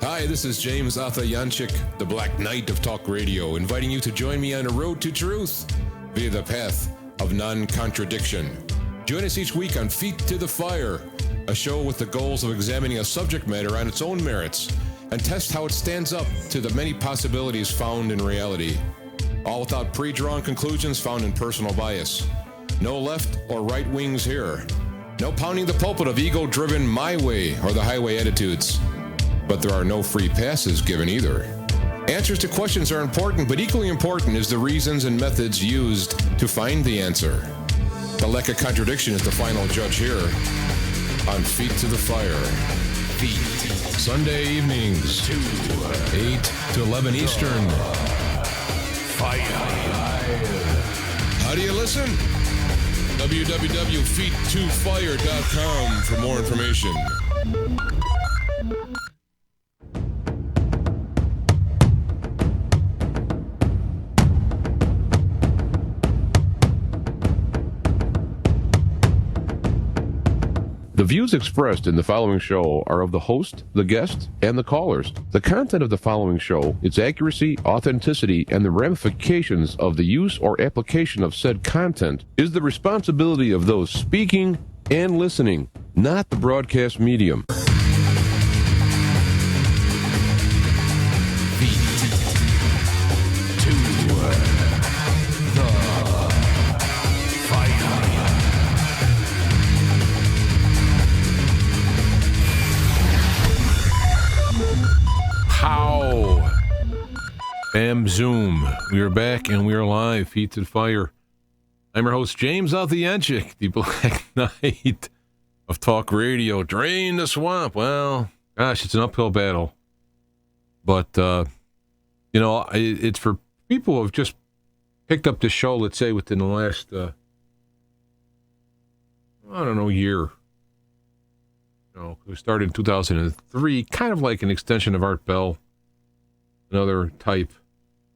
Hi, this is James Athayanchik, the Black Knight of Talk Radio, inviting you to join me on a road to truth via the path of non-contradiction. Join us each week on Feet to the Fire, a show with the goals of examining a subject matter on its own merits and test how it stands up to the many possibilities found in reality. All without pre-drawn conclusions found in personal bias. No left or right wings here. No pounding the pulpit of ego-driven my way or the highway attitudes. But there are no free passes given either. Answers to questions are important, but equally important is the reasons and methods used to find the answer. The lack of contradiction is the final judge here on Feet to the Fire. Feet. Sunday evenings, 8 to 11 Eastern. Fire. How do you listen? www.feet2fire.com for more information. The views expressed in the following show are of the host, the guest, and the callers. The content of the following show, its accuracy, authenticity, and the ramifications of the use or application of said content is the responsibility of those speaking and listening, not the broadcast medium. Bam Zoom. We are back and we are live. Feet to the Fire. I'm your host, James Athayanchik, the Black Knight of Talk Radio. Drain the swamp. Well, gosh, it's an uphill battle. But, it's for people who have just picked up this show, let's say, within the last, year. We started in 2003, kind of like an extension of Art Bell, another type.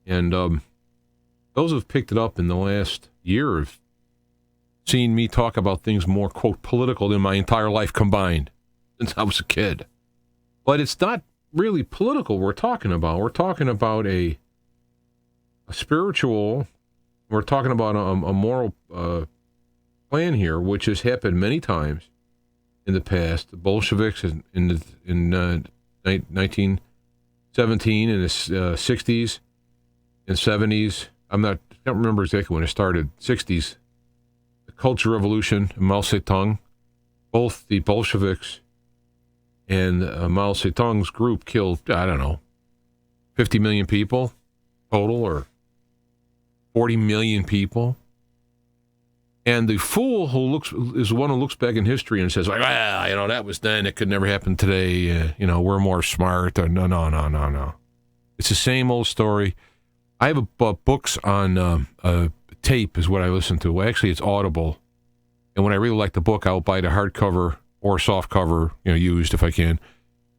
And those who have picked it up in the last year have seen me talk about things more, quote, political than my entire life combined since I was a kid. But it's not really political we're talking about. We're talking about a spiritual, we're talking about a moral plan here, which has happened many times in the past. The Bolsheviks in 1917, in the 60s and 70s. I can't remember exactly when it started. 60s. The Cultural Revolution, Mao Zedong. Both the Bolsheviks and Mao Zedong's group killed, 50 million people total, or 40 million people. And the fool is the one who looks back in history and says, that was then. It could never happen today. We're more smart. No. It's the same old story. I have books on tape is what I listen to. Well, actually, it's Audible. And when I really like the book, I'll buy the hardcover or softcover, used if I can,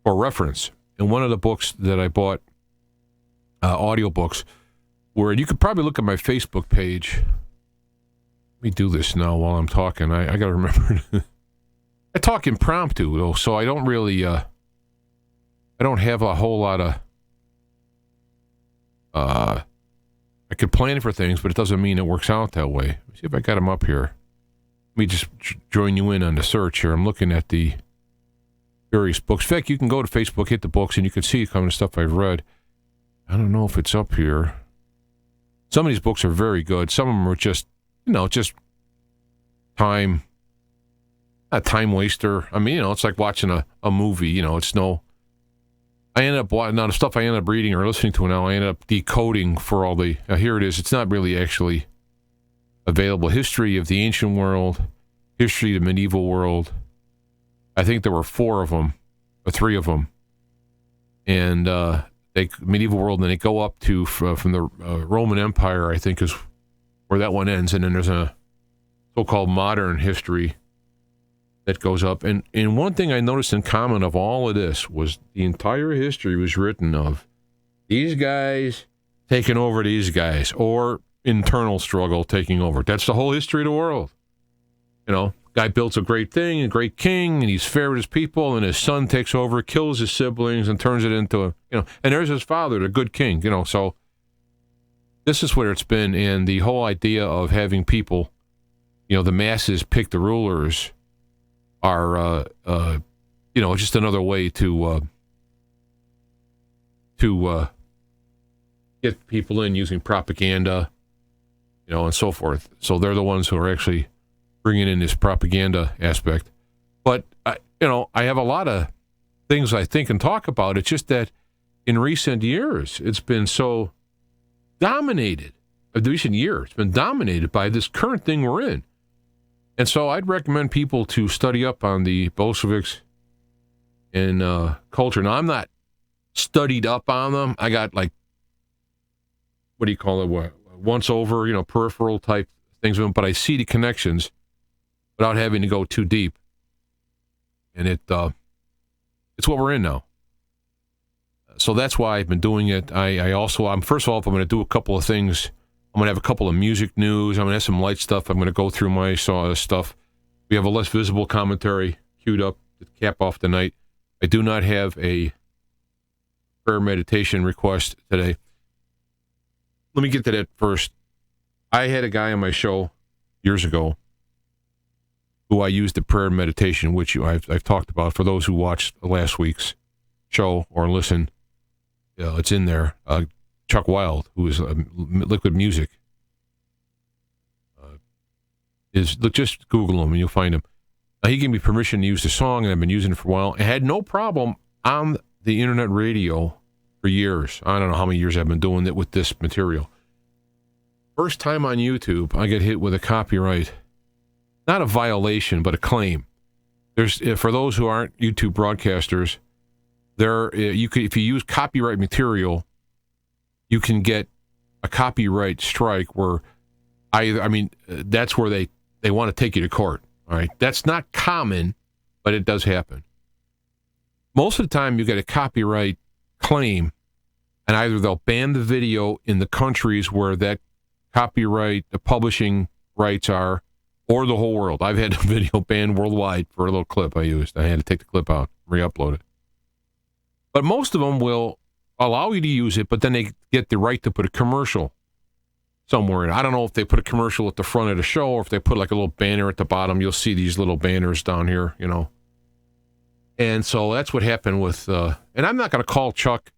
for reference. And one of the books that I bought, audiobooks, where you could probably look at my Facebook page. Let me do this now while I'm talking. I got to remember. I talk impromptu, though, so I don't really, I don't have a whole lot of, I could plan for things, but it doesn't mean it works out that way. Let me see if I got them up here. Let me just join you in on the search here. I'm looking at the various books. In fact, you can go to Facebook, hit the books, and you can see some of the stuff I've read. I don't know if it's up here. Some of these books are very good. Some of them are just, just time waster. I mean, it's like watching a movie. It's no. I end up now the stuff I end up reading or listening to now. I end up decoding for all the. Here it is. It's not really actually available. History of the ancient world, history of the medieval world. I think there were 4 of them, or 3 of them, and medieval world. And they go up to from the Roman Empire. I think is where that one ends, and then there's a so-called modern history that goes up. And one thing I noticed in common of all of this was the entire history was written of these guys taking over these guys, or internal struggle taking over. That's the whole history of the world. guy builds a great thing, a great king, and he's fair with his people, and his son takes over, kills his siblings, and turns it into and there's his father, the good king, so this is where it's been, and the whole idea of having people, the masses pick the rulers are, just another way to get people in using propaganda, and so forth. So they're the ones who are actually bringing in this propaganda aspect. But, I have a lot of things I think and talk about. It's just that in recent years, it's been so dominated. The recent year, it's been dominated by this current thing we're in. And so I'd recommend people to study up on the Bolsheviks and culture. Now, I'm not studied up on them. I got what do you call it? Once over, peripheral type things of them, but I see the connections without having to go too deep. And it's what we're in now. So that's why I've been doing it. First of all, if I'm going to do a couple of things, I'm going to have a couple of music news. I'm going to have some light stuff. I'm going to go through my stuff. We have a less visible commentary queued up to cap off the night. I do not have a prayer meditation request today. Let me get to that first. I had a guy on my show years ago who I used the prayer and meditation, which I've talked about for those who watched last week's show or listen. It's in there. Chuck Wilde, who is Liquid Music, just Google him and you'll find him. He gave me permission to use the song, and I've been using it for a while. I had no problem on the internet radio for years. I don't know how many years I've been doing it with this material. First time on YouTube, I get hit with a copyright, not a violation, but a claim. There's for those who aren't YouTube broadcasters, if you use copyright material, you can get a copyright strike where that's where they want to take you to court. All right, that's not common, but it does happen. Most of the time, you get a copyright claim, and either they'll ban the video in the countries where that copyright, the publishing rights are, or the whole world. I've had a video banned worldwide for a little clip I used. I had to take the clip out, re-upload it. But most of them will allow you to use it, but then they get the right to put a commercial somewhere in. I don't know if they put a commercial at the front of the show or if they put like a little banner at the bottom. You'll see these little banners down here, And so that's what happened with, and I'm not going to call Chuck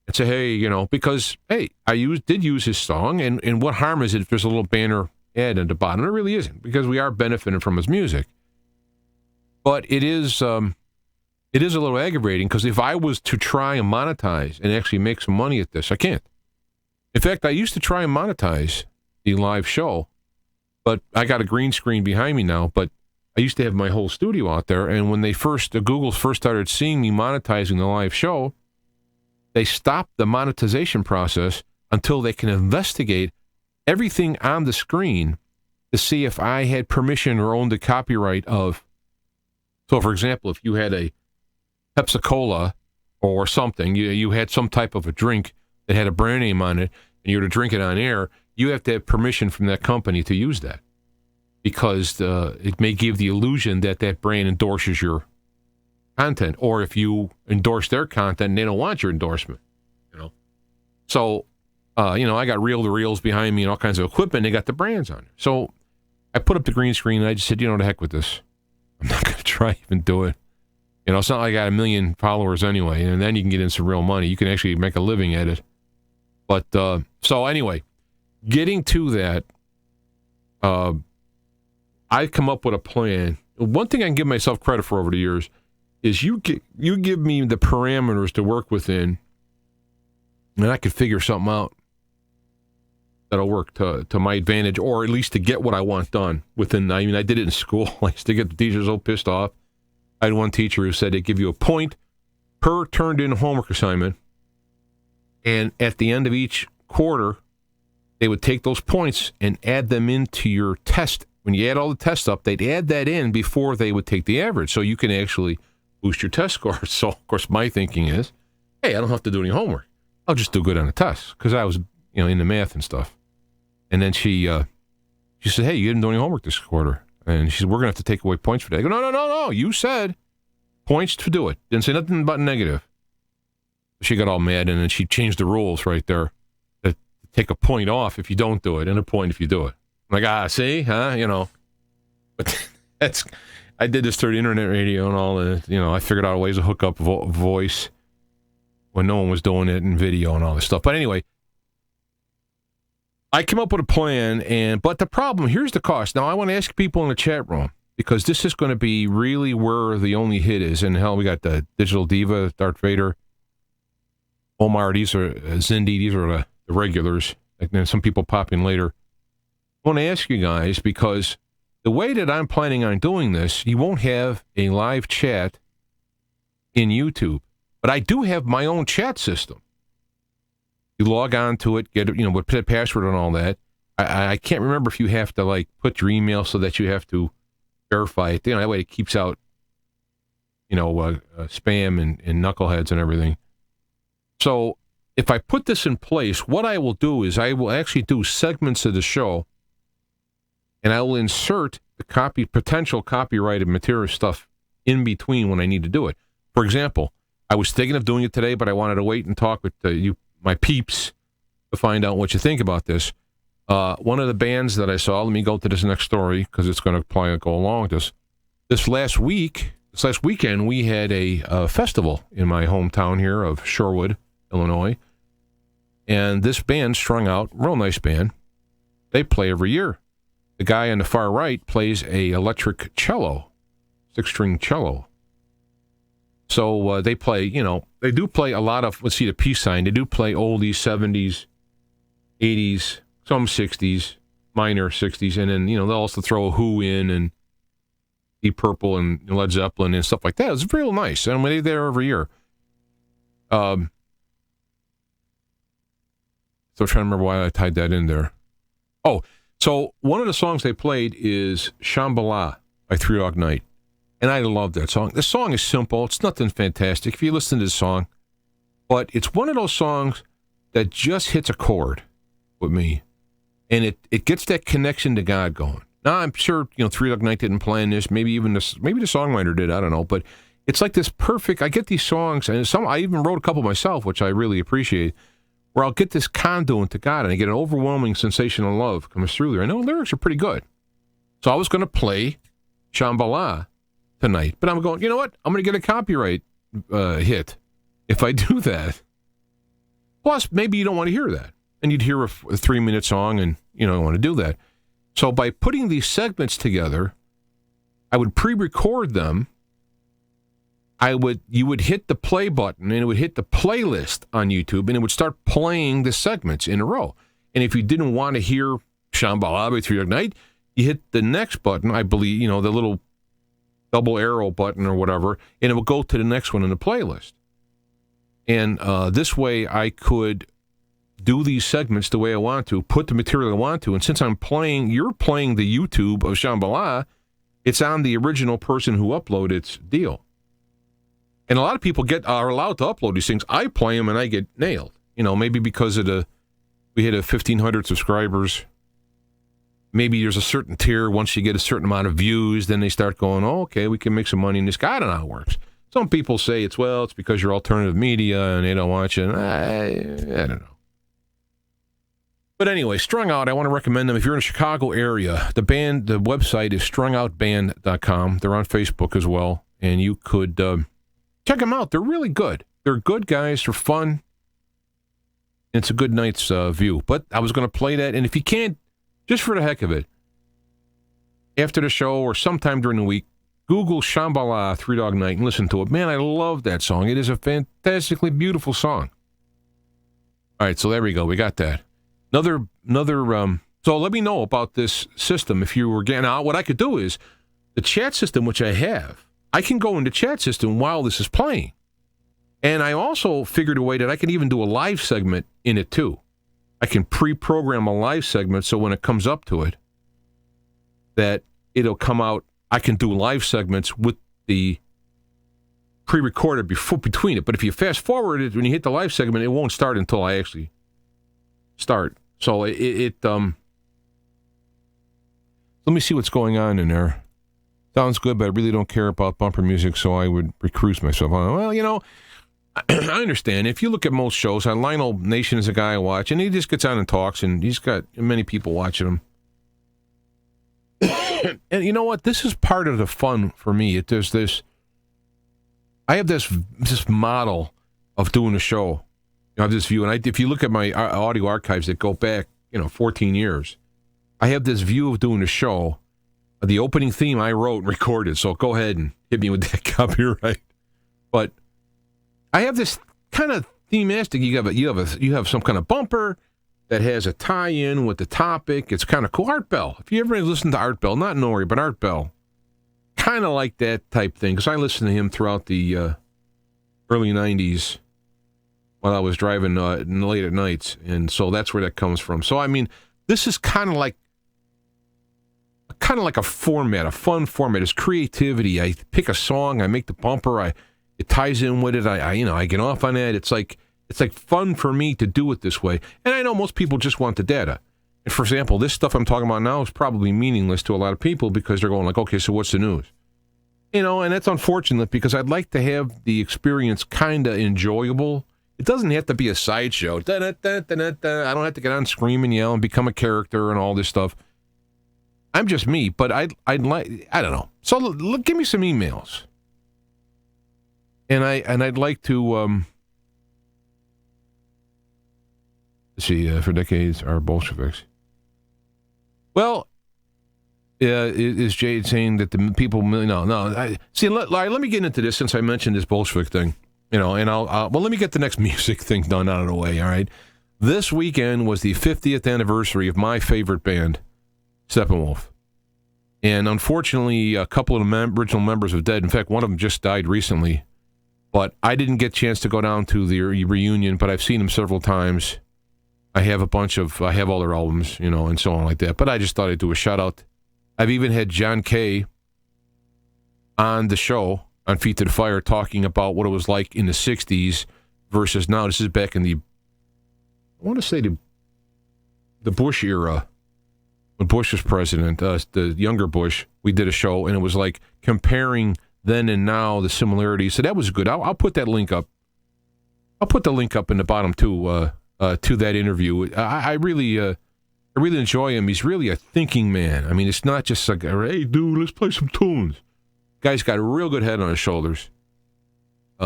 and say, hey, because, hey, I did use his song, and what harm is it if there's a little banner ad at the bottom? It really isn't, because we are benefiting from his music. But it is a little aggravating, because if I was to try and monetize and actually make some money at this, I can't. In fact, I used to try and monetize the live show, but I got a green screen behind me now, but I used to have my whole studio out there, and when Google first started seeing me monetizing the live show, they stopped the monetization process until they can investigate everything on the screen to see if I had permission or owned the copyright of. So, for example, if you had a Pepsi-Cola or something, you had some type of a drink that had a brand name on it, and you were to drink it on air, you have to have permission from that company to use that, because it may give the illusion that that brand endorses your content, or if you endorse their content, they don't want your endorsement, So, I got reel-to-reels behind me and all kinds of equipment. They got the brands on it. So I put up the green screen, and I just said, the heck with this. I'm not going to try even do it. It's not like I got 1 million followers anyway, and then you can get in some real money. You can actually make a living at it. But, so anyway, getting to that, I've come up with a plan. One thing I can give myself credit for over the years is you give me the parameters to work within, and I could figure something out that'll work to my advantage, or at least to get what I want done within. I did it in school. I used to get the teachers so pissed off. I had one teacher who said they give you a point per turned in homework assignment, and at the end of each quarter, they would take those points and add them into your test. When you add all the tests up, they'd add that in before they would take the average, so you can actually boost your test scores. So, of course, my thinking is, hey, I don't have to do any homework. I'll just do good on the test, because I was, into math and stuff. And then she said, hey, you didn't do any homework this quarter. And she said, we're going to have to take away points for that. I go, no. You said points to do it. Didn't say nothing about negative. She got all mad, and then she changed the rules right there to take a point off if you don't do it and a point if you do it. I'm like, see? Huh? You know. But I did this through the internet radio and all that. You know, I figured out ways to hook up voice when no one was doing it and video and all this stuff. But anyway, I came up with a plan, but the problem, here's the cost. Now, I want to ask people in the chat room, because this is going to be really where the only hit is. And hell, we got the Digital Diva, Darth Vader, Omar, these are Zindi, these are the regulars. And then some people pop in later. I want to ask you guys, because the way that I'm planning on doing this, you won't have a live chat in YouTube. But I do have my own chat system. You log on to it, get it, you know, with the password and all that. I can't remember if you have to, like, put your email so that you have to verify it. You know, that way it keeps out, you know, spam and knuckleheads and everything. So if I put this in place, what I will do is I will actually do segments of the show, and I will insert the potential copyrighted material stuff in between when I need to do it. For example, I was thinking of doing it today, but I wanted to wait and talk with you, my peeps, to find out what you think about this. One of the bands that I saw, let me go to this next story because it's going to probably go along with this. This last weekend, we had a festival in my hometown here of Shorewood, Illinois. And this band, Strung Out, real nice band, they play every year. The guy on the far right plays a electric cello, 6-string cello. So they play, you know, they do play a lot of, let's see the peace sign, they do play oldies, 70s, 80s, some 60s, minor 60s, and then, you know, they'll also throw a Who in and Deep Purple and Led Zeppelin and stuff like that. It's real nice, and they're there every year. So I'm trying to remember why I tied that in there. Oh, so one of the songs they played is Shambhala by Three Dog Night. And I love that song. The song is simple. It's nothing fantastic if you listen to the song. But it's one of those songs that just hits a chord with me. And it gets that connection to God going. Now, I'm sure, you know, Three Dog Night didn't plan this. Maybe the songwriter did. I don't know. But it's like this perfect, I get these songs, and I even wrote a couple myself, which I really appreciate, where I'll get this conduit to God, and I get an overwhelming sensation of love comes through there. I know the lyrics are pretty good. So I was going to play Shambhala tonight. But I'm going, you know what? I'm going to get a copyright hit if I do that. Plus, maybe you don't want to hear that. And you'd hear a 3-minute song and you don't want to do that. So by putting these segments together, I would pre-record them. You would hit the play button and it would hit the playlist on YouTube and it would start playing the segments in a row. And if you didn't want to hear Shambhala by Three Dog Night, you hit the next button, I believe, you know, the little double arrow button or whatever, and it will go to the next one in the playlist. And this way I could do these segments the way I want to, put the material I want to, and since you're playing the YouTube of Shambhala, it's on the original person who uploaded its deal. And a lot of people are allowed to upload these things. I play them and I get nailed. You know, maybe because of we hit 1,500 subscribers. Maybe there's a certain tier. Once you get a certain amount of views, then they start going, oh, okay, we can make some money in this. I don't know how it works. Some people say it's because you're alternative media and they don't want you. I don't know. But anyway, Strung Out, I want to recommend them. If you're in the Chicago area, the website is strungoutband.com. They're on Facebook as well. And you could check them out. They're really good. They're good guys. They're fun. It's a good night's view. But I was going to play that. And if you can't, just for the heck of it, after the show or sometime during the week, Google Shambhala, Three Dog Night, and listen to it. Man, I love that song. It is a fantastically beautiful song. All right, so there we go. We got that. Another. So let me know about this system. If you were getting out, what I could do is the chat system, which I have, I can go into chat system while this is playing. And I also figured a way that I can even do a live segment in it too. I can pre-program a live segment so when it comes up to it, that it'll come out. I can do live segments with the pre-recorded between it. But if you fast forward it, when you hit the live segment, it won't start until I actually start. So so Let me see what's going on in there. Sounds good, but I really don't care about bumper music, so I would recruit myself. Well, you know, I understand. If you look at most shows, Lionel Nation is a guy I watch, and he just gets on and talks, and he's got many people watching him. And you know what? This is part of the fun for me. There's this. I have this model of doing a show. I have this view, and if you look at my audio archives that go back, 14 years, I have this view of doing a show. The opening theme I wrote and recorded, so go ahead and hit me with that copyright. But I have this kind of thematic. You have some kind of bumper that has a tie-in with the topic. It's kind of cool. Art Bell. If you ever listen to Art Bell, not Nori, but Art Bell, kind of like that type thing, because I listened to him throughout the early 90s while I was driving late at nights, and so that's where that comes from. So, I mean, this is kind of like a format, a fun format. It's creativity. I pick a song, I make the bumper, it ties in with it. I get off on that. It's like fun for me to do it this way. And I know most people just want the data. And for example, this stuff I'm talking about now is probably meaningless to a lot of people because they're going like, okay, so what's the news? And that's unfortunate because I'd like to have the experience kind of enjoyable. It doesn't have to be a sideshow. I don't have to get on, scream and yell and become a character and all this stuff. I'm just me, but I'd like, I don't know. So give me some emails. And I'd like to see, for decades, are Bolsheviks. Well, is Jade saying that the people, no. See, let me get into this since I mentioned this Bolshevik thing, and let me get the next music thing done out of the way, all right? This weekend was the 50th anniversary of my favorite band, Steppenwolf. And unfortunately, a couple of the original members are dead. In fact, one of them just died recently. But I didn't get a chance to go down to the reunion, but I've seen them several times. I have all their albums, and so on like that. But I just thought I'd do a shout out. I've even had John Kay on the show, on Feet to the Fire, talking about what it was like in the 60s versus now. This is back in I want to say the Bush era, when Bush was president, the younger Bush. We did a show, and it was like comparing then and now, the similarities. So that was good. I'll put that link up. I'll put the link up in the bottom to that interview. I really enjoy him. He's really a thinking man. I mean, it's not just like, hey, dude, let's play some tunes. Guy's got a real good head on his shoulders.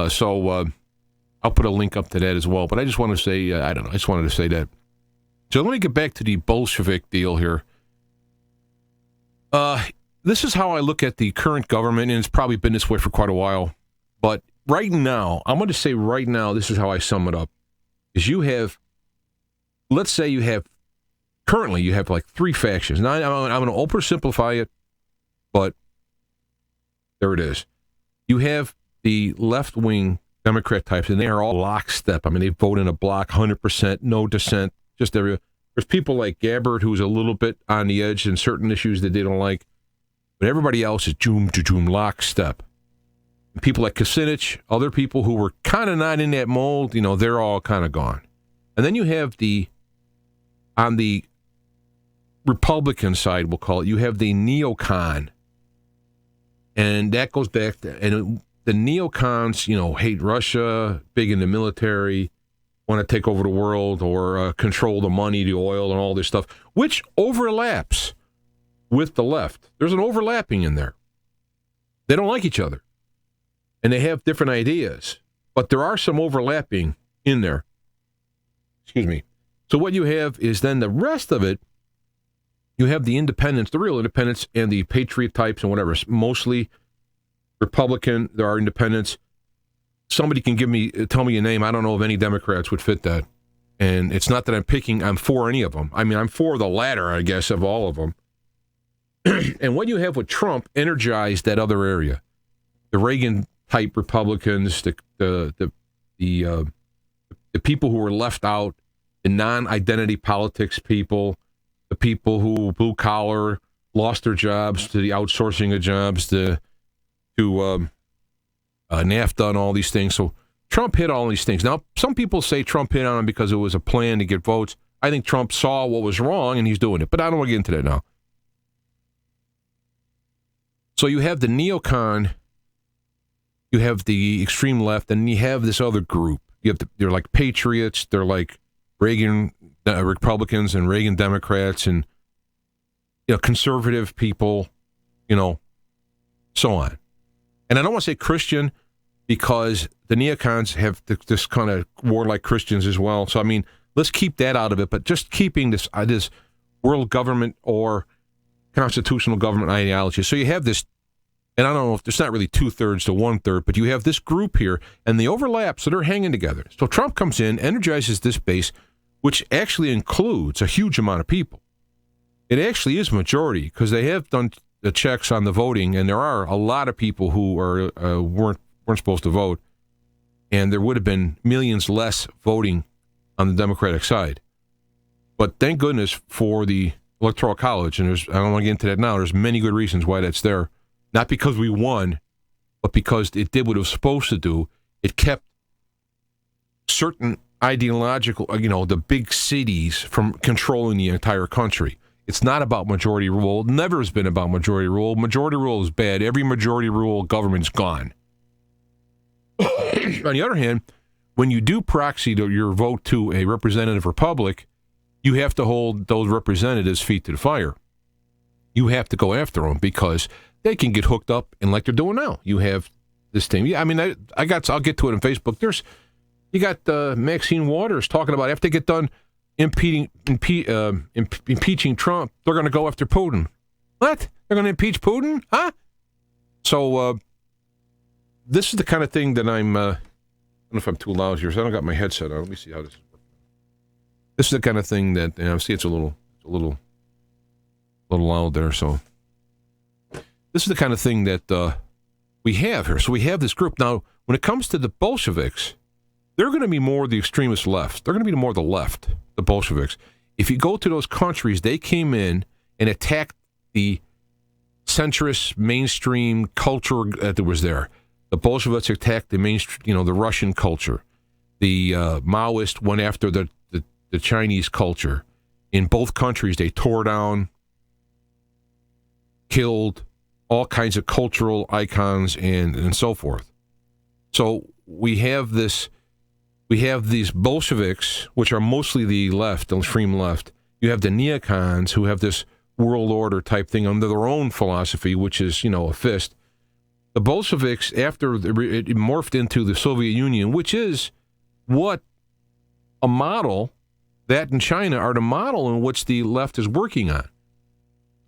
So I'll put a link up to that as well. But I just want to say, I don't know. I just wanted to say that. So let me get back to the Bolshevik deal here. This is how I look at the current government, and it's probably been this way for quite a while. But right now, I'm going to say right now, this is how I sum it up. Is let's say currently you have like three factions. Now, I'm going to oversimplify it, but there it is. You have the left-wing Democrat types, and they are all lockstep. I mean, they vote in a block, 100%, no dissent, just everywhere. There's people like Gabbard, who's a little bit on the edge in certain issues that they don't like. But everybody else is lockstep. And people like Kucinich, other people who were kind of not in that mold, they're all kind of gone. And then you have on the Republican side, we'll call it, you have the neocon. And that goes back to, the neocons, hate Russia, big in the military, want to take over the world or control the money, the oil, and all this stuff, which overlaps with the left. There's an overlapping in there. They don't like each other. And they have different ideas. But there are some overlapping in there. Excuse me. So what you have is then the rest of it, you have the independents, the real independents, and the patriot types and whatever. Mostly Republican. There are independents. Somebody can tell me a name. I don't know if any Democrats would fit that. And it's not that I'm for any of them. I mean, I'm for the latter, I guess, of all of them. And what you have with Trump energized that other area. The Reagan-type Republicans, the people who were left out, the non-identity politics people, the people who blue-collar, lost their jobs to the outsourcing of jobs, to NAFTA and all these things. So Trump hit all these things. Now, some people say Trump hit on them because it was a plan to get votes. I think Trump saw what was wrong, and he's doing it. But I don't want to get into that now. So you have the neocon, you have the extreme left, and you have this other group. They're like patriots, they're like Reagan Republicans and Reagan Democrats, and conservative people, so on. And I don't want to say Christian because the neocons have this kind of warlike Christians as well. So, I mean, let's keep that out of it, but just keeping this world government or constitutional government ideology. So you have this, and I don't know if it's not really 2/3 to 1/3, but you have this group here, and they overlap, so they're hanging together. So Trump comes in, energizes this base, which actually includes a huge amount of people. It actually is majority because they have done the checks on the voting, and there are a lot of people who weren't supposed to vote, and there would have been millions less voting on the Democratic side. But thank goodness for the Electoral College, and I don't want to get into that now. There's many good reasons why that's there. Not because we won, but because it did what it was supposed to do. It kept certain ideological, the big cities from controlling the entire country. It's not about majority rule. It never has been about majority rule. Majority rule is bad. Every majority rule government's gone. On the other hand, when you do proxy your vote to a representative republic, you have to hold those representatives' feet to the fire. You have to go after them because they can get hooked up, and like they're doing now, you have this thing. Yeah, I mean, I'll get to it on Facebook. You got Maxine Waters talking about after they get done impeaching Trump, they're going to go after Putin. What? They're going to impeach Putin? Huh? So this is the kind of thing that I don't know if I'm too loud here, so I don't got my headset on. Let me see how this is working. This is the kind of thing that, see, it's a little loud there, so. This is the kind of thing that we have here. So we have this group. Now, when it comes to the Bolsheviks, they're going to be more the extremist left. They're going to be more the left, the Bolsheviks. If you go to those countries, they came in and attacked the centrist mainstream culture that was there. The Bolsheviks attacked the mainstream, the Russian culture. The Maoists went after the Chinese culture. In both countries, they tore down, killed all kinds of cultural icons and so forth. So we have these Bolsheviks, which are mostly the left, the extreme left. You have the neocons who have this world order type thing under their own philosophy, which is, a fist. The Bolsheviks, after it morphed into the Soviet Union, which is what a model, that in China are the model in which the left is working on.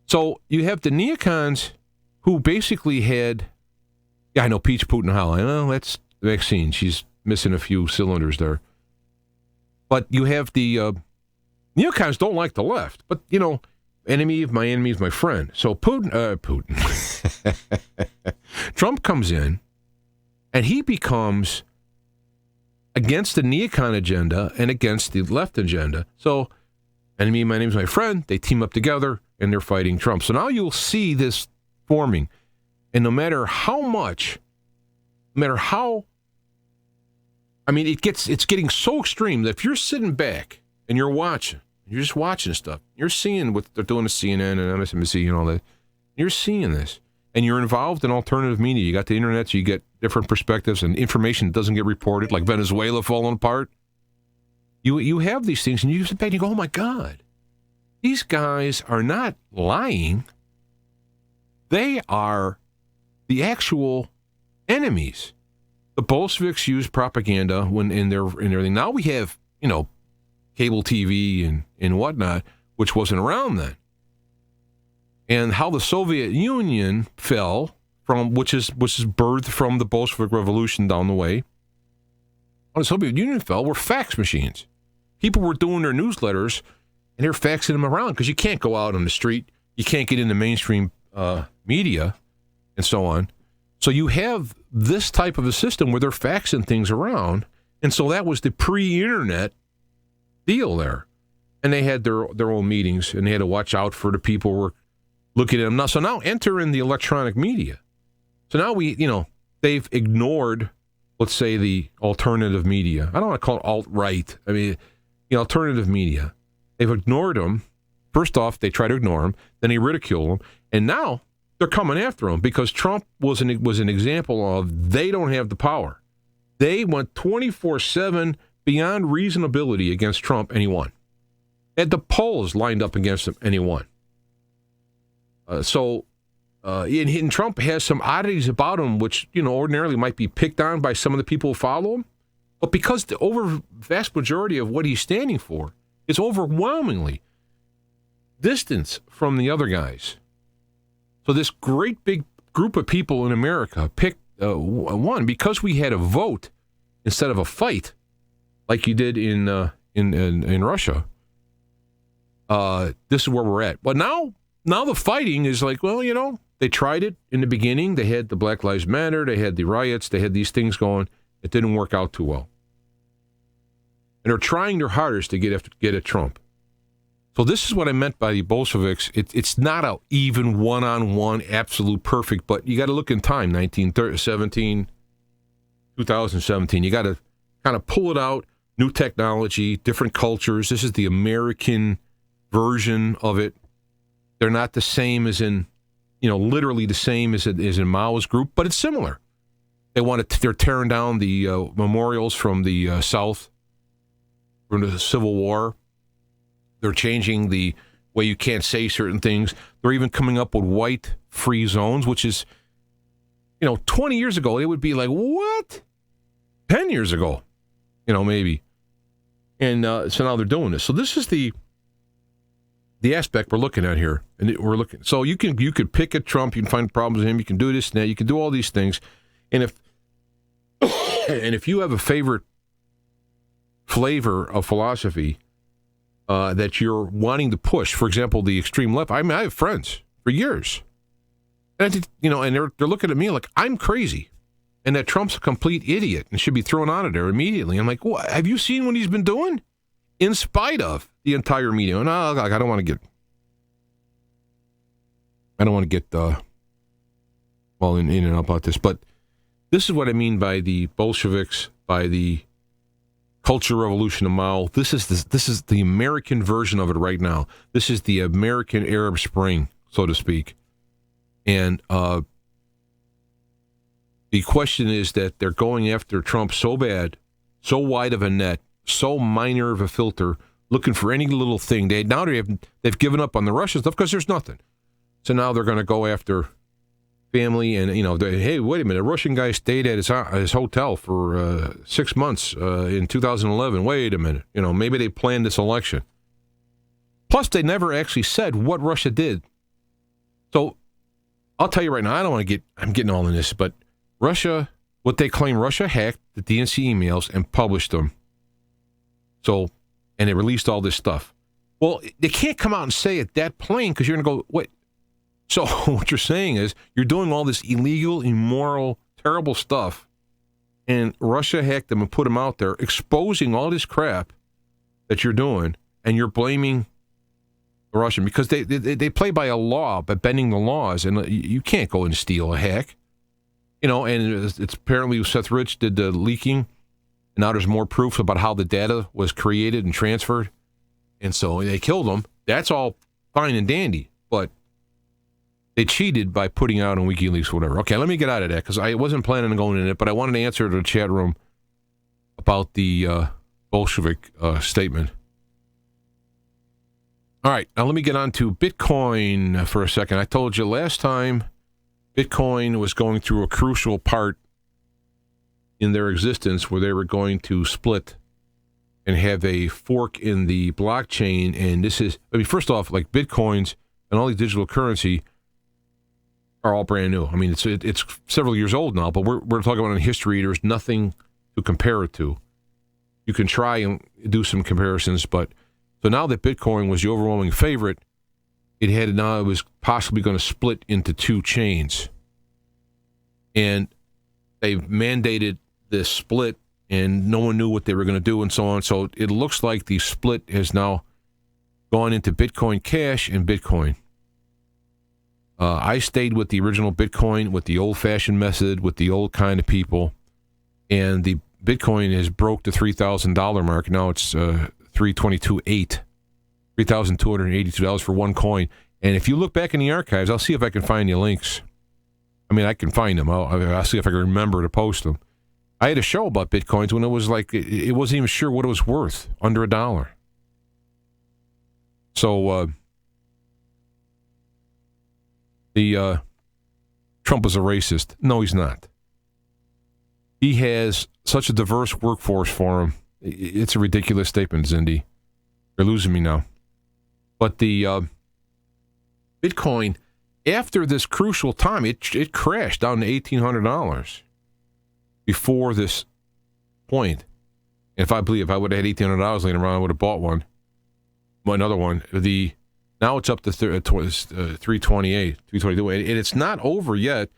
So you have the neocons who basically had, I know Peach Putin Hollow. Well, that's Maxine. She's missing a few cylinders there. But you have the neocons don't like the left. But, enemy of my enemy is my friend. So Putin. Trump comes in, and he becomes against the neocon agenda and against the left agenda. So enemy of my enemy is my friend. They team up together, and they're fighting Trump. So now you'll see this forming. And no matter how much, it's getting so extreme that if you're sitting back and you're just watching stuff, you're seeing what they're doing to CNN and MSNBC and all that, you're seeing this, and you're involved in alternative media. You got the internet, so you get different perspectives and information that doesn't get reported, like Venezuela falling apart. You have these things, and you sit back and you go, oh my God, these guys are not lying. They are the actual enemies. The Bolsheviks use propaganda when in everything. Now we have, cable TV and whatnot, which wasn't around then. And how the Soviet Union fell which is birthed from the Bolshevik Revolution down the way. How the Soviet Union fell were fax machines. People were doing their newsletters and they're faxing them around because you can't go out on the street. You can't get into mainstream media and so on. So you have this type of a system where they're faxing things around. And so that was the pre-internet deal there. And they had their own meetings, and they had to watch out for the people who were looking at them. Now, so now enter in the electronic media. So now they've ignored, let's say, the alternative media. I don't want to call it alt-right. I mean, alternative media. They've ignored them. First off, they try to ignore them. Then they ridicule them. And now they're coming after him because Trump was an example of they don't have the power. They went 24/7 beyond reasonability against Trump, and he won. Had the polls lined up against him, and he won. And Trump has some oddities about him, which ordinarily might be picked on by some of the people who follow him. But because the vast majority of what he's standing for is overwhelmingly distance from the other guys. So this great big group of people in America picked one because we had a vote instead of a fight, like you did in Russia. This is where we're at. But now the fighting is like, well, they tried it in the beginning. They had the Black Lives Matter. They had the riots. They had these things going. It didn't work out too well. And they're trying their hardest to get at Trump. So this is what I meant by the Bolsheviks. It's not a even one-on-one absolute perfect, but you got to look in time, 2017. You got to kind of pull it out, new technology, different cultures. This is the American version of it. They're not the same as in, literally the same as in Mao's group, but it's similar. They're tearing down the memorials from the South, from the Civil War. They're changing the way you can't say certain things. They're even coming up with white free zones, which is, 20 years ago, they would be like, what? 10 years ago, maybe. And so now they're doing this. So this is the aspect we're looking at here. And so you could pick at Trump, you can find problems with him, you can do this and that, you can do all these things. And if you have a favorite flavor of philosophy that you're wanting to push, for example, the extreme left. I have friends for years, and and they're looking at me like I'm crazy, and that Trump's a complete idiot and should be thrown out of there immediately. I'm like, what? Have you seen what he's been doing? In spite of the entire media, and I don't want to get in and out about this, but this is what I mean by the Bolsheviks, by the Cultural Revolution of Mao. This is the American version of it right now. This is the American Arab Spring, so to speak. And the question is that they're going after Trump so bad, so wide of a net, so minor of a filter, looking for any little thing. They've given up on the Russian stuff because there's nothing. So now they're going to go after family, and hey, wait a minute, a Russian guy stayed at his hotel for 6 months in 2011. Wait a minute, maybe they planned this election. Plus, they never actually said what Russia did. So I'll tell you right now, I'm getting all in this, but Russia, what they claim, Russia hacked the DNC emails and published them. So, and they released all this stuff. Well, they can't come out and say it that plain because you're going to go, wait. So what you're saying is you're doing all this illegal, immoral, terrible stuff, and Russia hacked them and put them out there, exposing all this crap that you're doing, and you're blaming the Russian because they play by a law, by bending the laws, and you can't go and steal a hack. And it's apparently Seth Rich did the leaking, and now there's more proof about how the data was created and transferred, and so they killed him. That's all fine and dandy, but they cheated by putting out on WikiLeaks or whatever. Okay, let me get out of that because I wasn't planning on going in it, but I wanted to answer to the chat room about the Bolshevik statement. All right, now let me get on to Bitcoin for a second. I told you last time Bitcoin was going through a crucial part in their existence where they were going to split and have a fork in the blockchain. And this is, first off, like Bitcoins and all the digital currency are all brand new. It's several years old now, but we're talking about in history. There's nothing to compare it to. You can try and do some comparisons, but so now that Bitcoin was the overwhelming favorite, it was possibly going to split into two chains, and they mandated this split, and no one knew what they were going to do, and so on. So it looks like the split has now gone into Bitcoin Cash and Bitcoin. I stayed with the original Bitcoin, with the old-fashioned method, with the old kind of people, and the Bitcoin has broke the $3,000 mark. Now it's $322.8, $3,282 for one coin, And if you look back in the archives, I'll see if I can find you links. I mean, I can find them. I'll see if I can remember to post them. I had a show about Bitcoins when it was like, it wasn't even sure what it was worth, under $1. So, Trump is a racist. No, he's not. He has such a diverse workforce for him. It's a ridiculous statement, Zindy. You're losing me now. But the Bitcoin, after this crucial time, it crashed down to $1,800 before this point. And if I would have had $1,800 laying around, I would have bought one. Another one. Now it's up to 328, 322, and it's not over yet.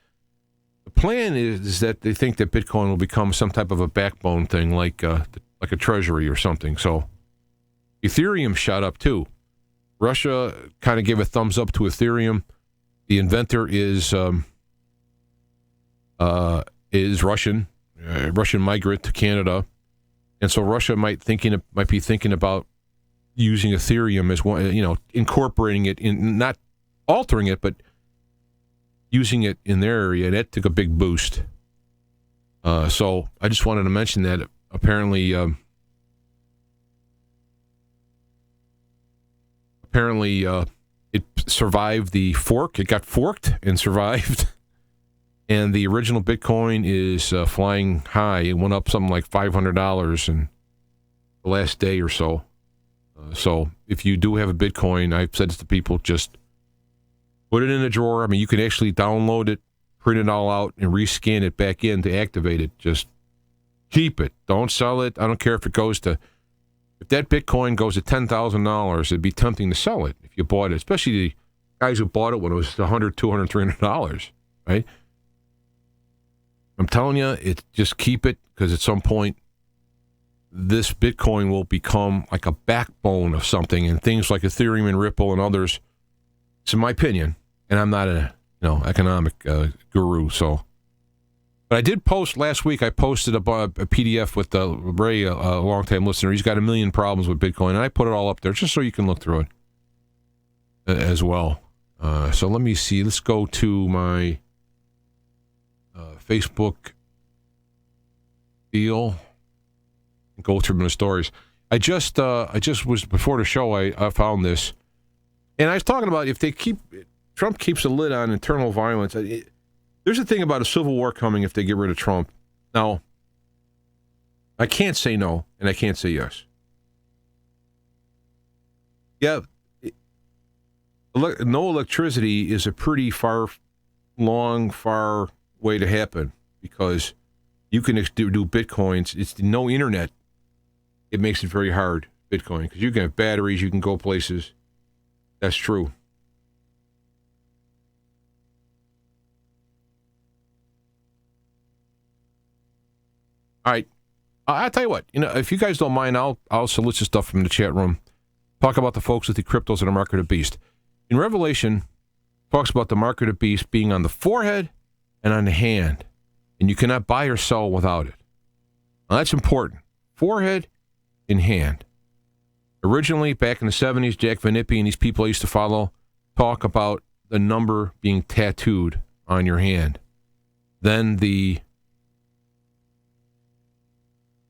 The plan is that they think that Bitcoin will become some type of a backbone thing, like a treasury or something. So Ethereum shot up too. Russia kind of gave a thumbs up to Ethereum. The inventor is Russian migrant to Canada, and so Russia might be thinking about using Ethereum as one, incorporating it in, not altering it, but using it in their area, and that took a big boost. So I just wanted to mention that apparently it survived the fork. It got forked and survived. And the original Bitcoin is flying high. It went up something like $500 in the last day or so. So if you do have a Bitcoin, I've said this to people, just put it in a drawer. I mean, you can actually download it, print it all out, and rescan it back in to activate it. Just keep it. Don't sell it. I don't care if it goes to... If that Bitcoin goes to $10,000, it'd be tempting to sell it if you bought it, especially the guys who bought it when it was $100, $200, $300, right? I'm telling you, just keep it, because at some point, this Bitcoin will become like a backbone of something, and things like Ethereum and Ripple and others. It's in my opinion, and I'm not a economic guru, so. But I did post last week. I posted a PDF with Ray, a longtime listener. He's got 1 million problems with Bitcoin, and I put it all up there just so you can look through it as well. So let me see. Let's go to my Facebook deal and go through my stories. I just was before the show. I found this, and I was talking about if Trump keeps a lid on internal violence. There's a thing about a civil war coming if they get rid of Trump. Now, I can't say no, and I can't say yes. Yeah, no electricity is a pretty far way to happen, because you can do Bitcoins. It's no internet. It makes it very hard, Bitcoin, because you can have batteries, you can go places. That's true. All right. I'll tell you what, if you guys don't mind, I'll solicit stuff from the chat room. Talk about the folks with the cryptos and the mark of the beast. In Revelation, talks about the mark of the beast being on the forehead and on the hand, and you cannot buy or sell without it. Now, that's important. Forehead and hand. Originally, back in the 70s, Jack Van Nippy and these people I used to follow talk about the number being tattooed on your hand. Then the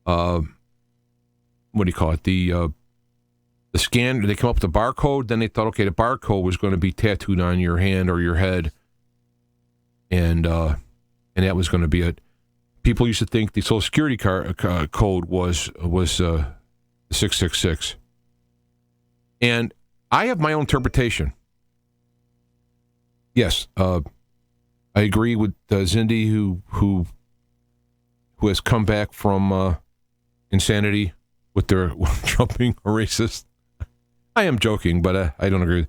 what do you call it? The scan, they come up with the barcode. Then they thought, okay, the barcode was going to be tattooed on your hand or your head, and that was going to be it. People used to think the Social Security code was 666, and I have my own interpretation. Yes, I agree with Zindy, who has come back from insanity with their Trump being a racist. I am joking, but I don't agree.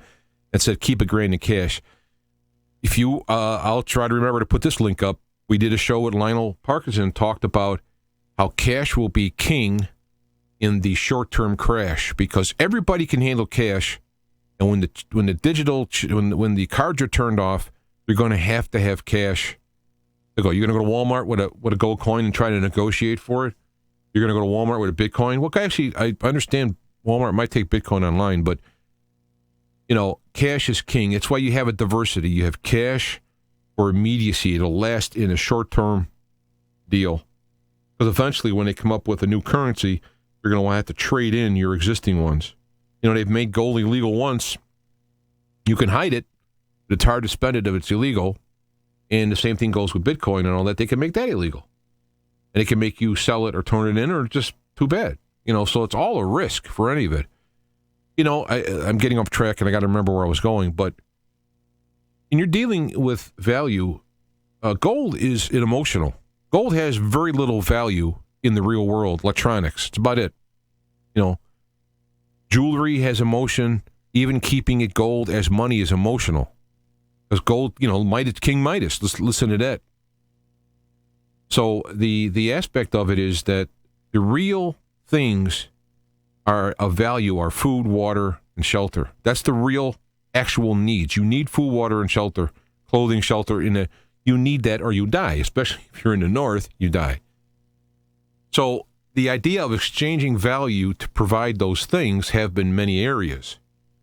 And said keep $1,000 in cash. If you, I'll try to remember to put this link up. We did a show with Lionel Parkinson, talked about how cash will be king in the short-term crash, because everybody can handle cash, and when the cards are turned off, you're going to have cash. You're going to go to Walmart with a gold coin and try to negotiate for it. You're going to go to Walmart with a Bitcoin. Well, actually, I understand Walmart might take Bitcoin online, but cash is king. It's why you have a diversity. You have cash or immediacy. It'll last in a short-term deal. Because eventually when they come up with a new currency, you're going to have to trade in your existing ones. They've made gold illegal once. You can hide it, but it's hard to spend it if it's illegal. And the same thing goes with Bitcoin and all that. They can make that illegal. And it can make you sell it or turn it in, or just too bad. So it's all a risk for any of it. I'm getting off track and I got to remember where I was going, but when you're dealing with value, gold is emotional. Gold has very little value in the real world. Electronics, it's about it. Jewelry has emotion. Even keeping it gold as money is emotional. Because gold, King Midas, let's listen to that. So the aspect of it is that the real things are of value are food, water, and shelter. That's the real, actual needs. You need food, water, and shelter, clothing, shelter. You need that or you die. Especially if you're in the north, you die. So the idea of exchanging value to provide those things have been many areas.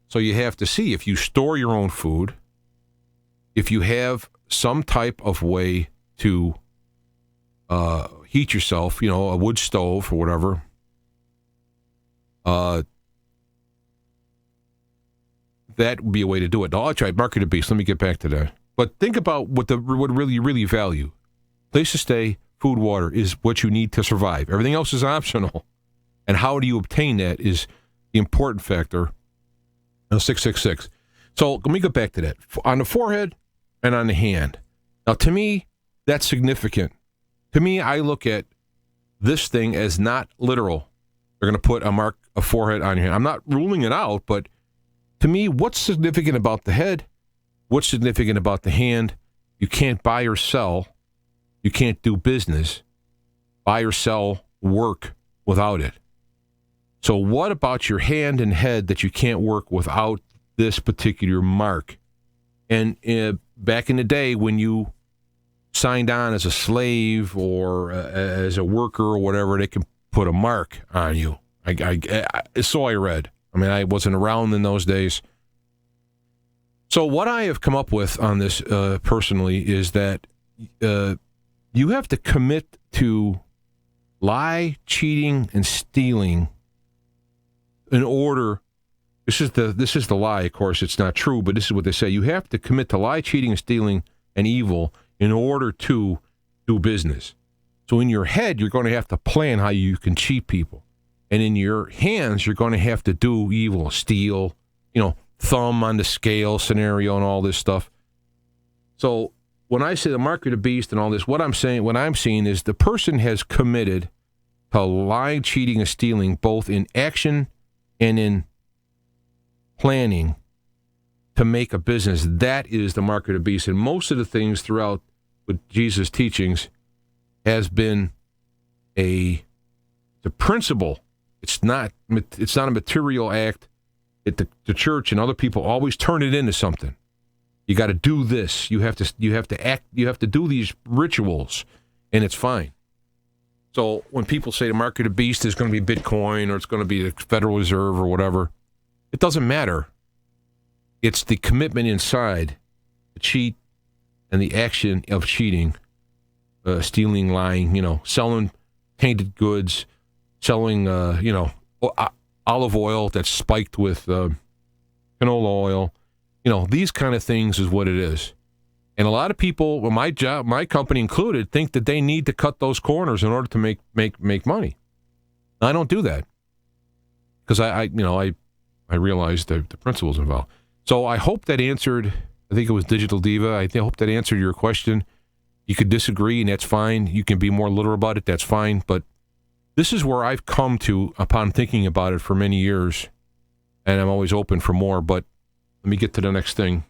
So you have to see if you store your own food, if you have some type of way to heat yourself, a wood stove or whatever. That would be a way to do it. Now, I'll try market a beast. Let me get back to that. But think about what really, really value. Place to stay, food, water is what you need to survive. Everything else is optional. And how do you obtain that is the important factor. 666. So let me go back to that. On the forehead and on the hand. Now, to me, that's significant. To me, I look at this thing as not literal. They're going to put a forehead on your hand. I'm not ruling it out, but to me, what's significant about the head? What's significant about the hand? You can't buy or sell. You can't do business, buy or sell work without it. So what about your hand and head that you can't work without this particular mark? And back in the day when you signed on as a slave or as a worker or whatever, they can put a mark on you. So I read. I mean, I wasn't around in those days. So what I have come up with on this personally is that you have to commit to lie, cheating, and stealing in order. This is the lie, of course. It's not true, but this is what they say. You have to commit to lie, cheating, and stealing and evil in order to do business. So in your head, you're going to have to plan how you can cheat people. And in your hands, you're going to have to do evil, steal, thumb on the scale scenario and all this stuff. So when I say the mark of the beast and all this, what I'm seeing is the person has committed to lying, cheating, and stealing, both in action and in planning to make a business. That is the mark of the beast. And most of the things throughout with Jesus' teachings has been the principle. It's not a material act. The church and other people always turn it into something. You got to do this. You have to act. You have to do these rituals, and it's fine. So when people say the mark of the beast is going to be Bitcoin or it's going to be the Federal Reserve or whatever, it doesn't matter. It's the commitment inside, the cheat, and the action of cheating, stealing, lying. Selling tainted goods, selling olive oil that's spiked with canola oil. These kind of things is what it is. And a lot of people, well, my company included, think that they need to cut those corners in order to make money. I don't do that because I realize the principles involved. So I hope that answered. I think it was Digital Diva. I hope that answered your question. You could disagree, and that's fine. You can be more literal about it. That's fine. But this is where I've come to upon thinking about it for many years, and I'm always open for more. But let me get to the next thing.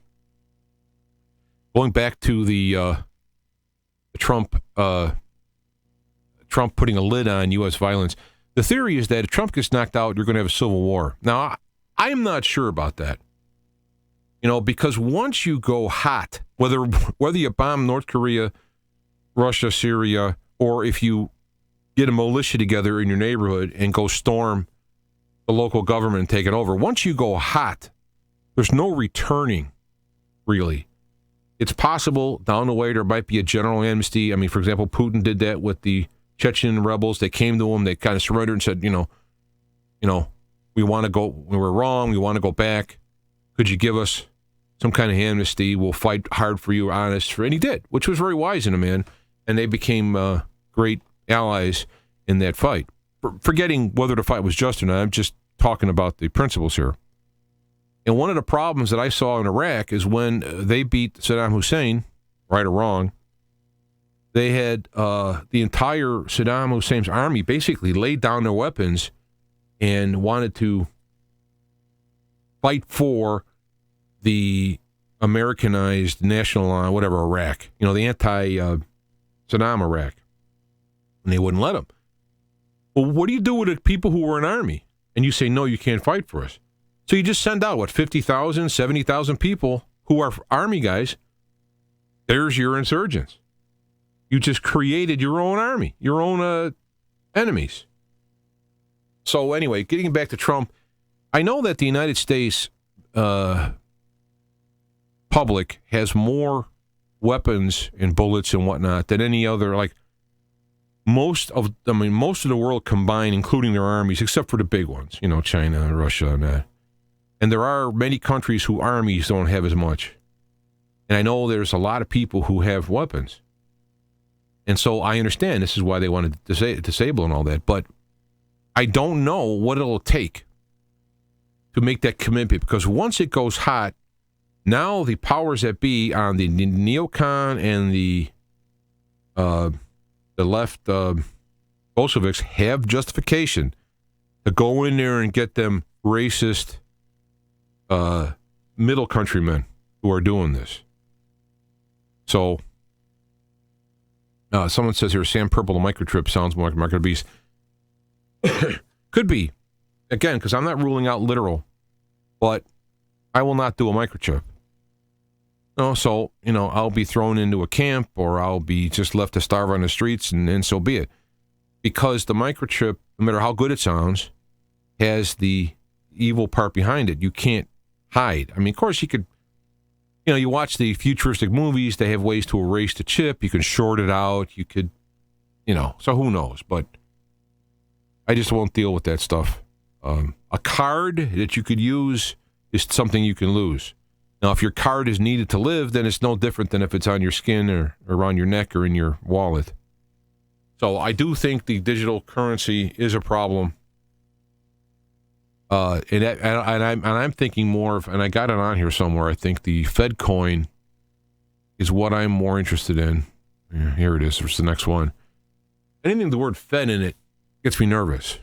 Going back to the Trump putting a lid on U.S. violence, the theory is that if Trump gets knocked out, you're going to have a civil war. Now, I am not sure about that. Because once you go hot, whether you bomb North Korea, Russia, Syria, or if you get a militia together in your neighborhood and go storm the local government and take it over, once you go hot, there's no returning, really. It's possible down the way there might be a general amnesty. I mean, for example, Putin did that with the Chechen rebels. They came to him, they kind of surrendered and said, we want to go, we were wrong, we want to go back. Could you give us some kind of amnesty? We'll fight hard for you, honest. And he did, which was very wise in a man. And they became great allies in that fight. Forgetting whether the fight was just or not, I'm just talking about the principles here. And one of the problems that I saw in Iraq is when they beat Saddam Hussein, right or wrong, they had the entire Saddam Hussein's army basically laid down their weapons and wanted to fight for the Americanized national, whatever, Iraq, the anti-Saddam Iraq. And they wouldn't let them. Well, what do you do with the people who were in army? And you say, no, you can't fight for us. So you just send out, 50,000, 70,000 people who are army guys. There's your insurgents. You just created your own army, your own enemies. So anyway, getting back to Trump, I know that the United States public has more weapons and bullets and whatnot than any other, most of the world combined, including their armies, except for the big ones, China, Russia, and that. And there are many countries whose armies don't have as much. And I know there's a lot of people who have weapons. And so I understand this is why they want to disable and all that. But I don't know what it'll take to make that commitment. Because once it goes hot, now the powers that be on the neocon and the left Bolsheviks have justification to go in there and get them racist middle countrymen who are doing this. So, someone says here, Sam Purple, the microchip sounds more like Market Beast. Could be. Again, because I'm not ruling out literal, but I will not do a microchip. No, so, I'll be thrown into a camp or I'll be just left to starve on the streets and so be it. Because the microchip, no matter how good it sounds, has the evil part behind it. You can't hide. I mean, of course, you could, you watch the futuristic movies, they have ways to erase the chip. You can short it out. You could, so who knows? But I just won't deal with that stuff. A card that you could use is something you can lose. Now, if your card is needed to live, then it's no different than if it's on your skin or around your neck or in your wallet. So I do think the digital currency is a problem. And I'm thinking more of, and I got it on here somewhere, I think the Fed coin is what I'm more interested in. Here it is. There's the next one. Anything with the word Fed in it gets me nervous.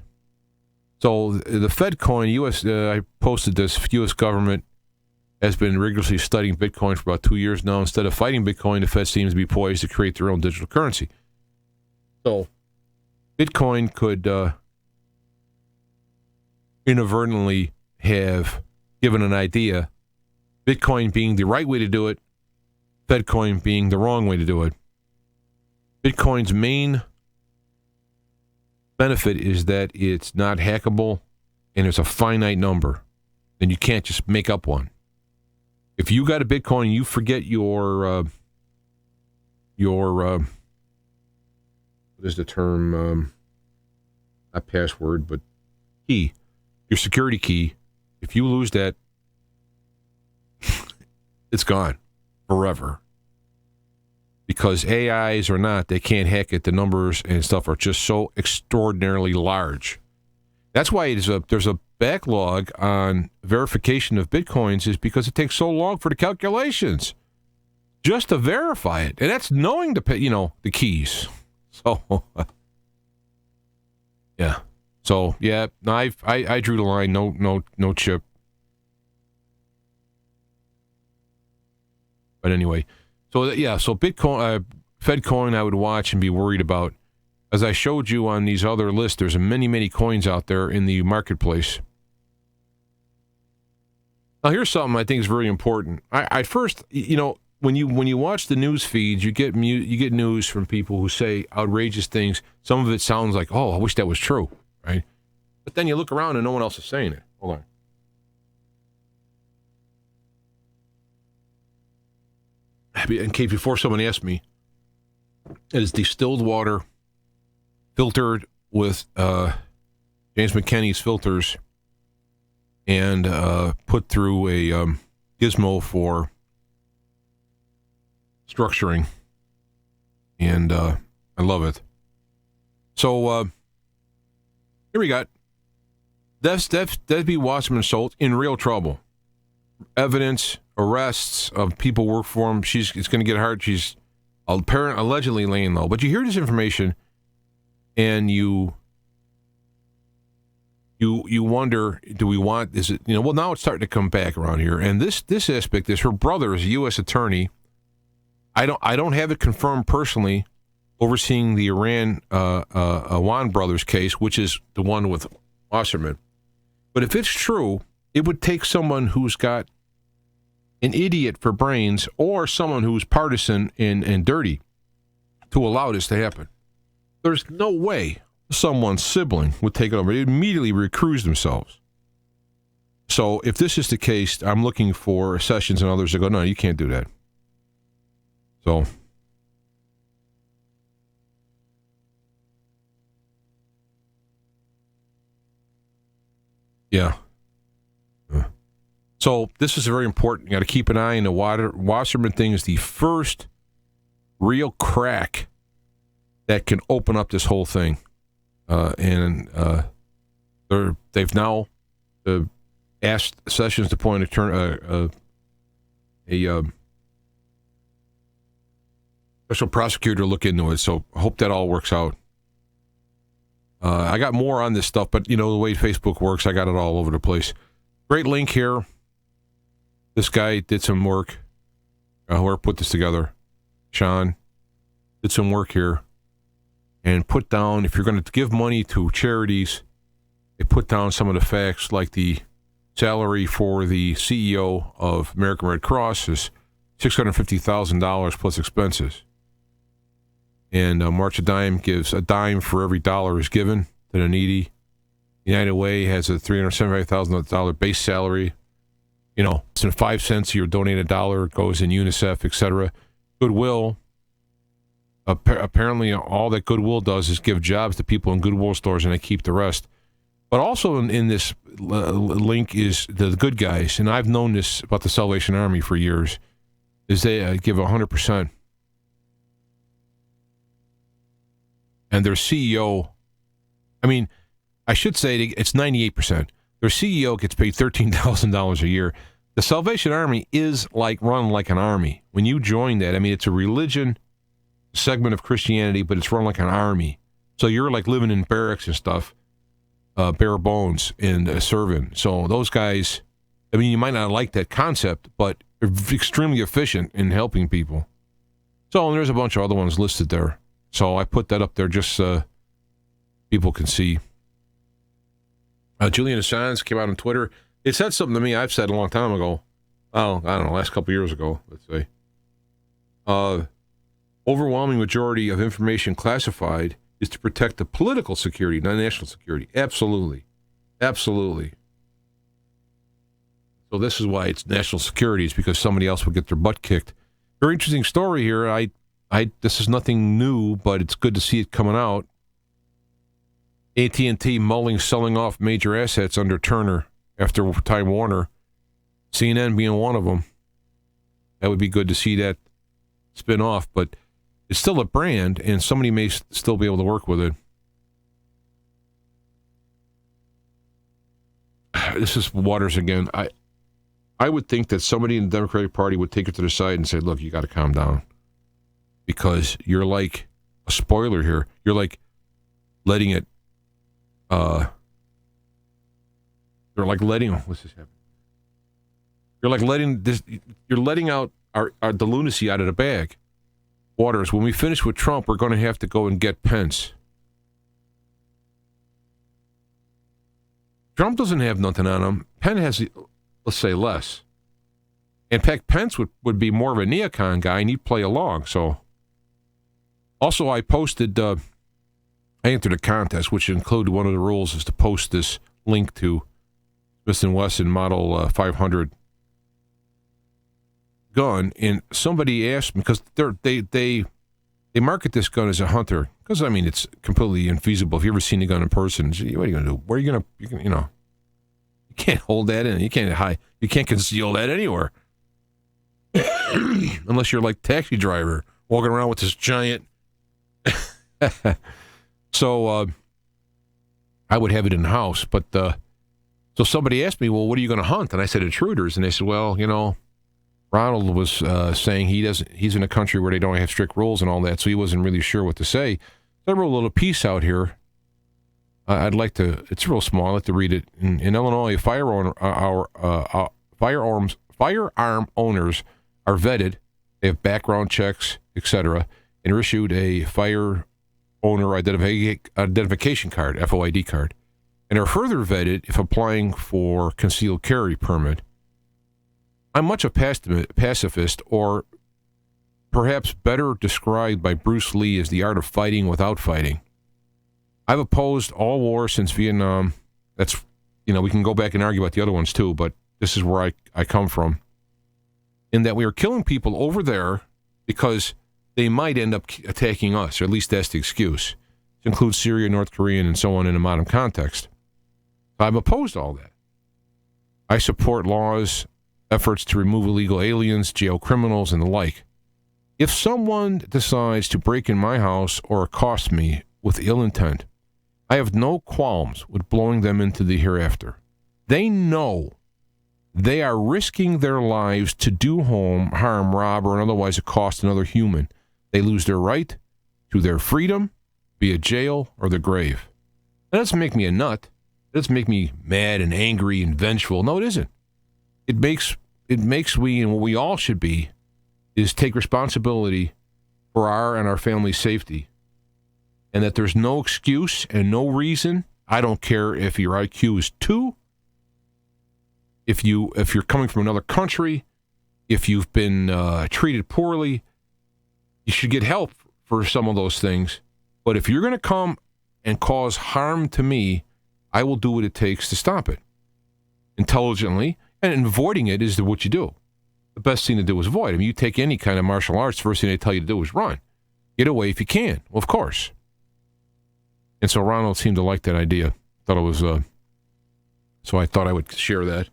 So the Fed coin, I posted this, U.S. government has been rigorously studying Bitcoin for about 2 years now. Instead of fighting Bitcoin, the Fed seems to be poised to create their own digital currency. So Bitcoin could inadvertently have given an idea, Bitcoin being the right way to do it, Fedcoin being the wrong way to do it. Bitcoin's main benefit is that it's not hackable and it's a finite number. And you can't just make up one. If you got a Bitcoin and you forget your what is the term? Not password, but key. Your security key. If you lose that, it's gone forever. Because AIs or not, they can't hack it. The numbers and stuff are just so extraordinarily large. That's why there's a backlog on verification of Bitcoins, is because it takes so long for the calculations just to verify it. And that's knowing the keys. So, yeah. So, yeah, I drew the line. No chip. But anyway, so Bitcoin, Fedcoin, I would watch and be worried about. As I showed you on these other lists, there's many, many coins out there in the marketplace. Now, here's something I think is very important. I first, when you watch the news feeds, you get news from people who say outrageous things. Some of it sounds like, oh, I wish that was true, right? But then you look around and no one else is saying it. Hold on. in case before someone asks me, it is distilled water filtered with James McKinney's filters and put through a gizmo for structuring. And I love it. So here we got Debbie Wasserman Schultz in real trouble. Evidence, arrests of people work for him. It's going to get hard. She's allegedly laying low. But you hear this information, and you wonder, do we want? Is it Well, now it's starting to come back around here. And this aspect is her brother is a U.S. attorney. I don't have it confirmed personally, overseeing the AWAN brothers case, which is the one with Wasserman. But if it's true, it would take someone who's got an idiot for brains or someone who's partisan and dirty to allow this to happen. There's no way someone's sibling would take it over. They immediately recuse themselves. So if this is the case, I'm looking for Sessions and others to go, no, you can't do that. So yeah. So this is very important. You got to keep an eye on the Wasserman thing. Is the first real crack that can open up this whole thing. They've now asked Sessions to appoint a special prosecutor to look into it. So I hope that all works out. I got more on this stuff, but the way Facebook works, I got it all over the place. Great link here. This guy did some work. Whoever put this together, Sean, did some work here and put down, if you're going to give money to charities, they put down some of the facts, like the salary for the CEO of American Red Cross is $650,000 plus expenses. And March a Dime gives a dime for every dollar is given to the needy. United Way has a $375,000 base salary. Less than 5 cents, your donated dollar goes in UNICEF, etc. Goodwill, apparently all that Goodwill does is give jobs to people in Goodwill stores, and they keep the rest. But also in this link is the good guys, and I've known this about the Salvation Army for years, is they give 100%. And their CEO, I should say it's 98%. Their CEO gets paid $13,000 a year. The Salvation Army is run like an army. When you join that, it's a religion segment of Christianity, but it's run like an army. So you're living in barracks and stuff, bare bones and serving. So those guys, you might not like that concept, but they're extremely efficient in helping people. So and there's a bunch of other ones listed there. So I put that up there just so people can see. Julian Assange came out on Twitter. It said something to me I've said a long time ago. Oh, I don't know, last couple of years ago, let's say. Overwhelming majority of information classified is to protect the political security, not national security. Absolutely. Absolutely. So this is why it's national security, is because somebody else would get their butt kicked. Very interesting story here. This is nothing new, but it's good to see it coming out. AT&T mulling selling off major assets under Turner after Time Warner. CNN being one of them. That would be good to see that spin off, but it's still a brand, and somebody may still be able to work with it. This is Waters again. I would think that somebody in the Democratic Party would take it to the side and say, look, you got to calm down. Because you're like a spoiler here. You're letting it, what's this happening? You're letting out the lunacy out of the bag. Waters, when we finish with Trump, we're going to have to go and get Pence. Trump doesn't have nothing on him. Pence has, let's say, less. In fact, Pence would be more of a neocon guy, and he'd play along. So, also, I posted, I entered a contest, which included one of the rules is to post this link to Smith & Wesson Model 500 gun, and somebody asked me, because they market this gun as a hunter, because, I mean, it's completely infeasible. If you've ever seen a gun in person, what are you going to do? Where are you going to, you can't hold that in. You can't hide. You can't conceal that anywhere. Unless you're like taxi driver, walking around with this giant. So I would have it in the house. But so somebody asked me, well, what are you going to hunt? And I said intruders. And they said, well, Ronald was saying he's in a country where they don't have strict rules and all that, so he wasn't really sure what to say. So I wrote a little piece out here. I'd like to, it's real small, I'd like to read it. In Illinois, firearm owners are vetted, they have background checks, etc., and are issued a fire owner identification card, FOID card, and are further vetted if applying for concealed carry permit. I'm much a pacifist, or perhaps better described by Bruce Lee as the art of fighting without fighting. I've opposed all wars since Vietnam. That's, we can go back and argue about the other ones too, but this is where I come from. In that we are killing people over there because they might end up attacking us, or at least that's the excuse. It includes Syria, North Korea, and so on in a modern context. I've opposed all that. I support laws, efforts to remove illegal aliens, jail criminals, and the like. If someone decides to break in my house or accost me with ill intent, I have no qualms with blowing them into the hereafter. They know they are risking their lives to do harm, rob, or otherwise accost another human. They lose their right to their freedom, be it jail or the grave. That doesn't make me a nut. It doesn't make me mad and angry and vengeful. No, it isn't. It makes we, and what we all should be, is take responsibility for our and our family's safety. And that there's no excuse and no reason. I don't care if your IQ is 2, if you're coming from another country, if you've been treated poorly, you should get help for some of those things. But if you're going to come and cause harm to me, I will do what it takes to stop it intelligently. And avoiding it is what you do. The best thing to do is avoid. I mean, you take any kind of martial arts, first thing they tell you to do is run. Get away if you can. Well, of course. And so Ronald seemed to like that idea. Thought it was, so I thought I would share that.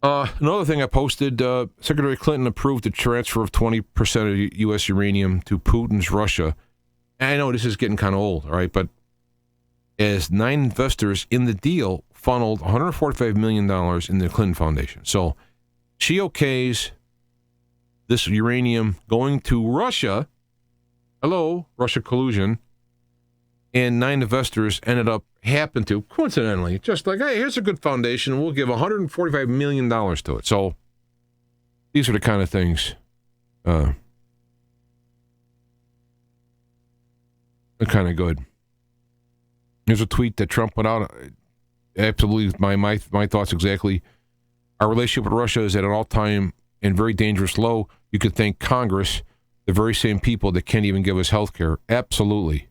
Another thing I posted, Secretary Clinton approved the transfer of 20% of U.S. uranium to Putin's Russia. And I know this is getting kind of old, all right, but as 9 investors in the deal funneled $145 million in the Clinton Foundation. So she okays this uranium going to Russia. Hello, Russia collusion. And 9 investors happened to, coincidentally, just like, hey, here's a good foundation. We'll give $145 million to it. So these are the kind of things they're kind of good. Here's a tweet that Trump put out. Absolutely, my thoughts exactly. Our relationship with Russia is at an all-time and very dangerous low. You could thank Congress, the very same people that can't even give us health care. Absolutely.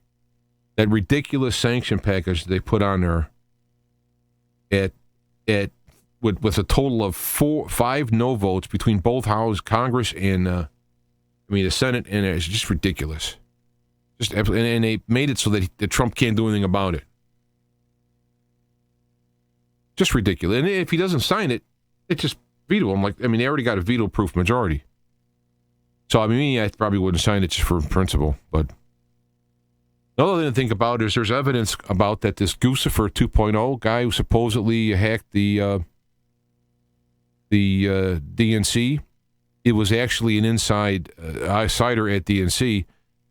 That ridiculous sanction package they put on there with a total of 5 no votes between both houses, Congress and the Senate, and it's just ridiculous. Just and they made it so that Trump can't do anything about it. Just ridiculous. And if he doesn't sign it, it's just veto him. They already got a veto-proof majority. So, I probably wouldn't sign it just for principle. But another thing to think about is there's evidence about that this Guccifer 2.0 guy who supposedly hacked the DNC, it was actually an insider at DNC.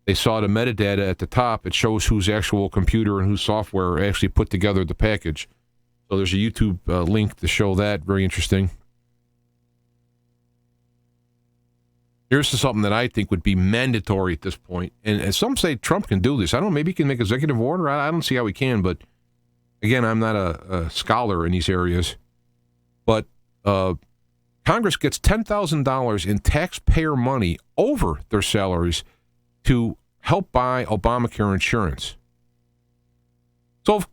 They saw the metadata at the top. It shows whose actual computer and whose software actually put together the package. So there's a YouTube link to show that. Very interesting. Here's something that I think would be mandatory at this point. And some say Trump can do this. I don't know. Maybe he can make executive order. I don't see how he can. But, again, I'm not a scholar in these areas. But Congress gets $10,000 in taxpayer money over their salaries to help buy Obamacare insurance. So,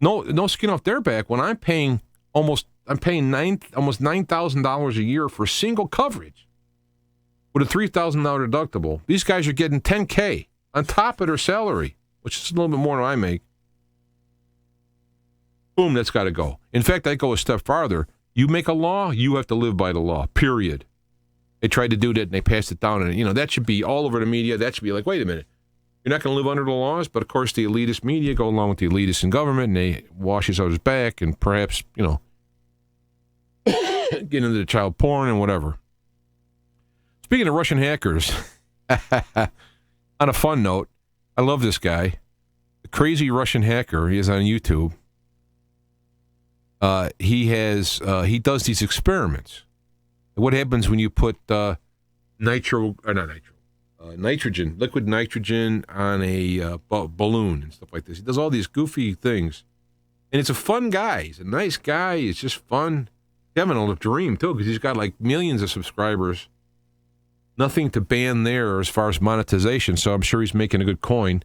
no skin off their back when I'm paying almost I'm paying almost $9,000 a year for single coverage with a $3,000 deductible. These guys are getting $10K on top of their salary, which is a little bit more than I make. Boom, that's got to go. In fact, I go a step farther. You make a law, you have to live by the law, period. They tried to do that, and they passed it down. And, that should be all over the media. That should be like, wait a minute. You're not going to live under the laws? But, of course, the elitist media go along with the elitists in government, and they wash each other's back and perhaps, get into the child porn and whatever. Speaking of Russian hackers, on a fun note, I love this guy. The crazy Russian hacker. He is on YouTube. He does these experiments. What happens when you put liquid nitrogen on a balloon and stuff like this? He does all these goofy things. And it's a fun guy. He's a nice guy. It's just fun. He's having a dream, too, because he's got like millions of subscribers. Nothing to ban there as far as monetization, so I'm sure he's making a good coin.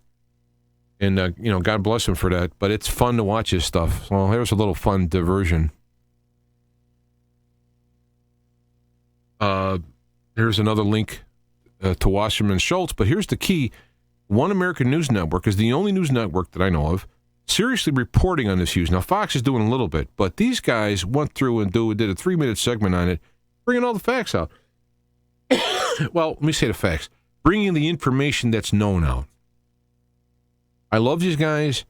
And, God bless him for that. But it's fun to watch his stuff. So there's a little fun diversion. Here's another link to Wasserman Schultz. But here's the key. One American News Network is the only news network that I know of seriously reporting on this use. Now, Fox is doing a little bit. But these guys went through and did a 3-minute segment on it, bringing all the facts out. Well, let me say the facts. Bringing the information that's known out. I love these guys.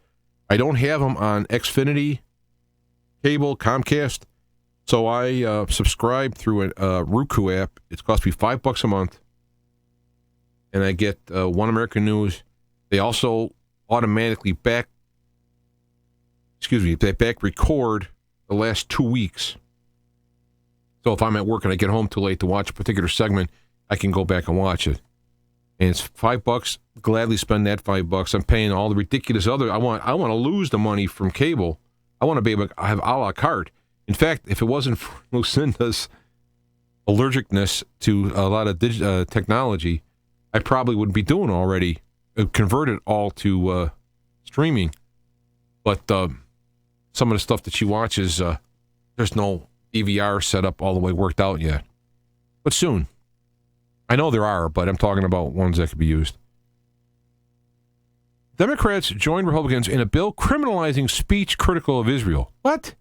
I don't have them on Xfinity, cable, Comcast. So I subscribe through a Roku app. It's cost me $5 a month. And I get One American News. They also automatically back record the last 2 weeks. So if I'm at work and I get home too late to watch a particular segment, I can go back and watch it. And it's $5. Gladly spend that $5. I'm paying all the ridiculous other. I want to lose the money from cable. I want to be able to have a la carte. In fact, if it wasn't for Lucinda's allergicness to a lot of technology, I probably would be doing already. Convert it all to streaming. But some of the stuff that she watches, there's no DVR set up all the way worked out yet. But soon. I know there are, but I'm talking about ones that could be used. Democrats joined Republicans in a bill criminalizing speech critical of Israel. What?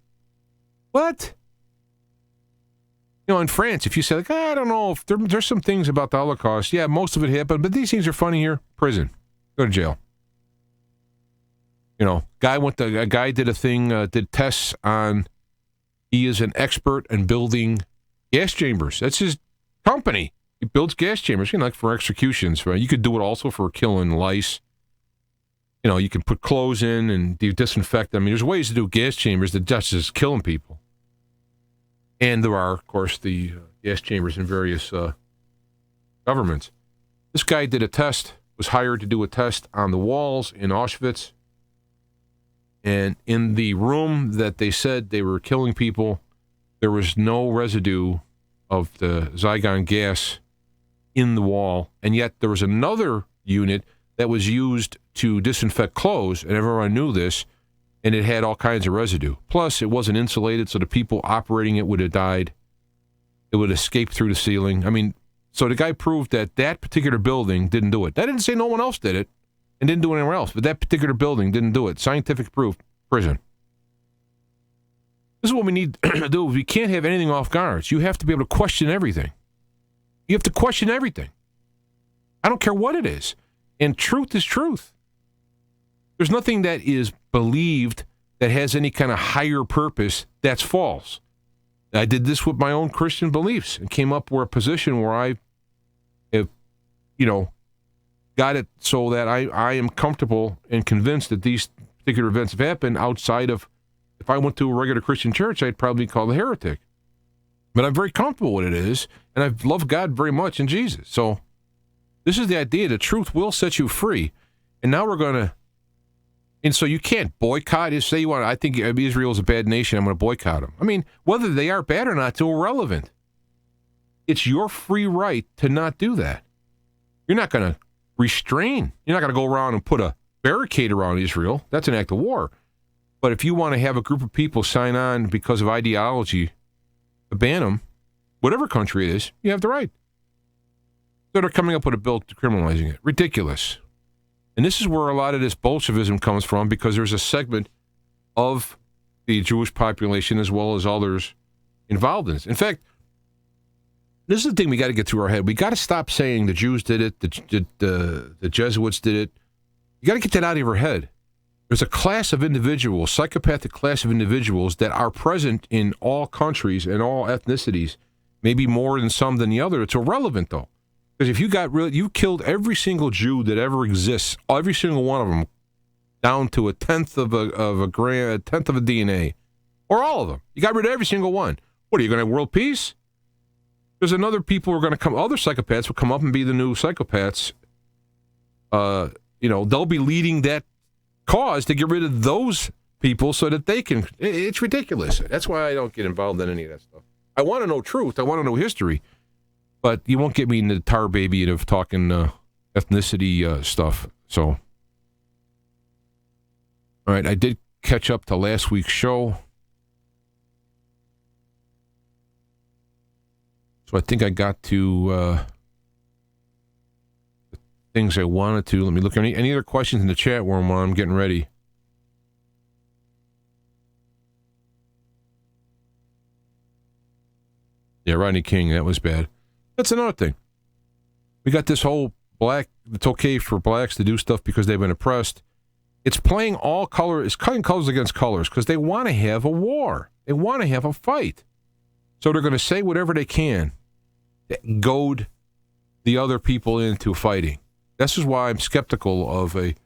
In France, if you say, I don't know, if there's some things about the Holocaust, yeah, most of it happened, but these things are funny here. Prison. Go to jail. A guy did a thing, did tests on, he is an expert in building gas chambers. That's his company. He builds gas chambers, like for executions. Right? You could do it also for killing lice. You can put clothes in and disinfect them. There's ways to do gas chambers that just killing people. And there are, of course, the gas chambers in various governments. This guy did a test, was hired to do a test on the walls in Auschwitz. And in the room that they said they were killing people, there was no residue of the Zygon gas in the wall. And yet there was another unit that was used to disinfect clothes, and everyone knew this, and it had all kinds of residue. Plus, it wasn't insulated, so the people operating it would have died. It would escape through the ceiling. So the guy proved that particular building didn't do it. That didn't say no one else did it and didn't do it anywhere else, but that particular building didn't do it. Scientific proof, prison. This is what we need to do. We can't have anything off guards. You have to be able to question everything. You have to question everything. I don't care what it is. And truth is truth. There's nothing that is believed that has any kind of higher purpose that's false. I did this with my own Christian beliefs and came up with a position where I have, got it so that I am comfortable and convinced that these particular events have happened outside of, if I went to a regular Christian church, I'd probably be called a heretic. But I'm very comfortable with it is, and I love God very much and Jesus. So this is the idea. The truth will set you free. And now we're going to, and so you can't boycott. You say you want, I think Israel is a bad nation, I'm going to boycott them. Whether they are bad or not, it's irrelevant. It's your free right to not do that. You're not going to restrain. You're not going to go around and put a barricade around Israel. That's an act of war. But if you want to have a group of people sign on because of ideology to ban them, whatever country it is, you have the right. So they're coming up with a bill decriminalizing it. Ridiculous. And this is where a lot of this Bolshevism comes from, because there's a segment of the Jewish population as well as others involved in this. In fact, this is the thing we got to get through our head. We got to stop saying the Jews did it, the Jesuits did it. You got to get that out of our head. There's a class of individuals, psychopathic class of individuals that are present in all countries and all ethnicities, maybe more than some than the other. It's irrelevant, though. Because if you killed every single Jew that ever exists, every single one of them, down to a tenth of a DNA, or all of them. You got rid of every single one. What, are you going to have world peace? There's another people who are going to come, other psychopaths will come up and be the new psychopaths. They'll be leading that cause to get rid of those people so that they can. It's ridiculous. That's why I don't get involved in any of that stuff. I want to know truth. I want to know history. But you won't get me in the tar baby of talking ethnicity stuff. So, all right, I did catch up to last week's show. So I think I got to the things I wanted to. Let me look. Any other questions in the chat room while I'm getting ready? Yeah, Rodney King, that was bad. That's another thing. We got this whole it's okay for blacks to do stuff because they've been oppressed. It's playing all color, it's cutting colors against colors because they want to have a war. They want to have a fight. So they're going to say whatever they can to goad the other people into fighting. This is why I'm skeptical of a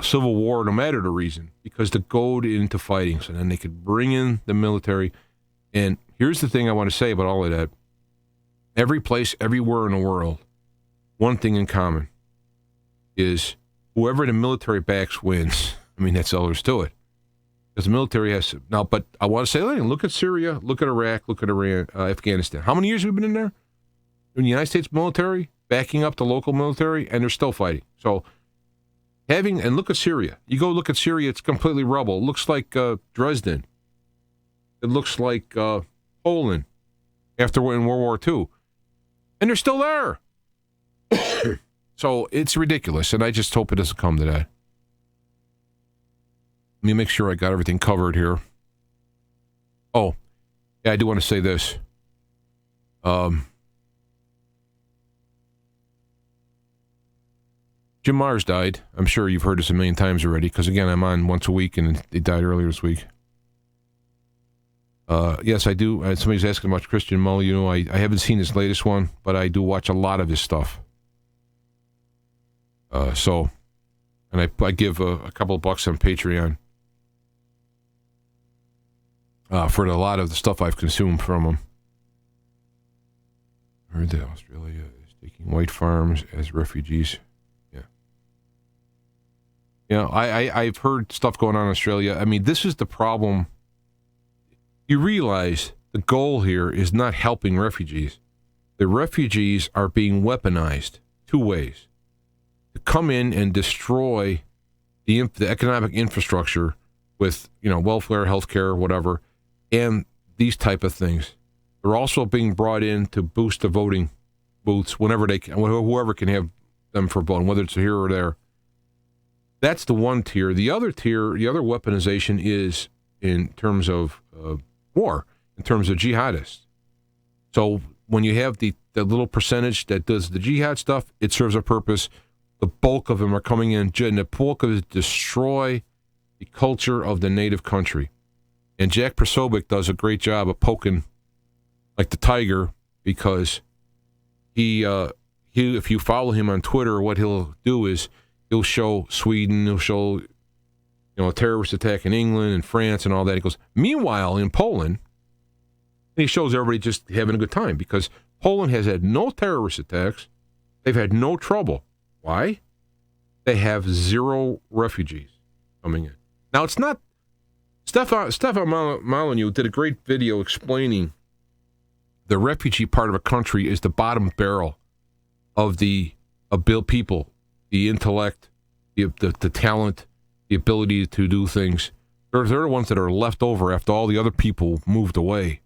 civil war, no matter the reason, because to goad into fighting. So then they could bring in the military. And here's the thing I want to say about all of that. Every place, everywhere in the world, one thing in common is whoever the military backs wins. I mean, that's all there is to it. Because the military has to. Now, but I want to say, look at Syria, look at Iraq, look at Iran, Afghanistan. How many years have we been in there? In the United States military, backing up the local military, and they're still fighting. So, and look at Syria. You go look at Syria, it's completely rubble. It looks like Dresden. It looks like Poland after in World War II. And they're still there. So it's ridiculous, and I just hope it doesn't come to that. Let me make sure I got everything covered here. Oh, yeah, I do want to say this. Jim Mars died. I'm sure you've heard this a million times already, because, again, I'm on once a week, and he died earlier this week. Yes, I do. Somebody's asking about Christian Mull. I haven't seen his latest one, but I do watch a lot of his stuff. And I give a couple of bucks on Patreon for a lot of the stuff I've consumed from him. I heard that Australia is taking white farms as refugees. Yeah. I've heard stuff going on in Australia. I mean, this is the problem. You realize the goal here is not helping refugees. The refugees are being weaponized two ways. To come in and destroy the economic infrastructure with, welfare, healthcare, whatever, and these type of things. They're also being brought in to boost the voting booths whenever they can, whoever can have them for voting, whether it's here or there. That's the one tier. The other tier, the other weaponization is in terms of war, in terms of jihadists. So when you have the little percentage that does the jihad stuff, it serves a purpose. The bulk of them are coming in, and the bulk of it destroy the culture of the native country. And Jack Prosovic does a great job of poking like the tiger, because he if you follow him on Twitter, what he'll do is he'll show Sweden, he'll show a terrorist attack in England and France and all that. He goes, meanwhile, in Poland, and he shows everybody just having a good time, because Poland has had no terrorist attacks. They've had no trouble. Why? They have zero refugees coming in. Now, it's not... Stefan Molyneux did a great video explaining the refugee part of a country is the bottom barrel of people, the intellect, the talent, the ability to do things. They're the ones that are left over after all the other people moved away.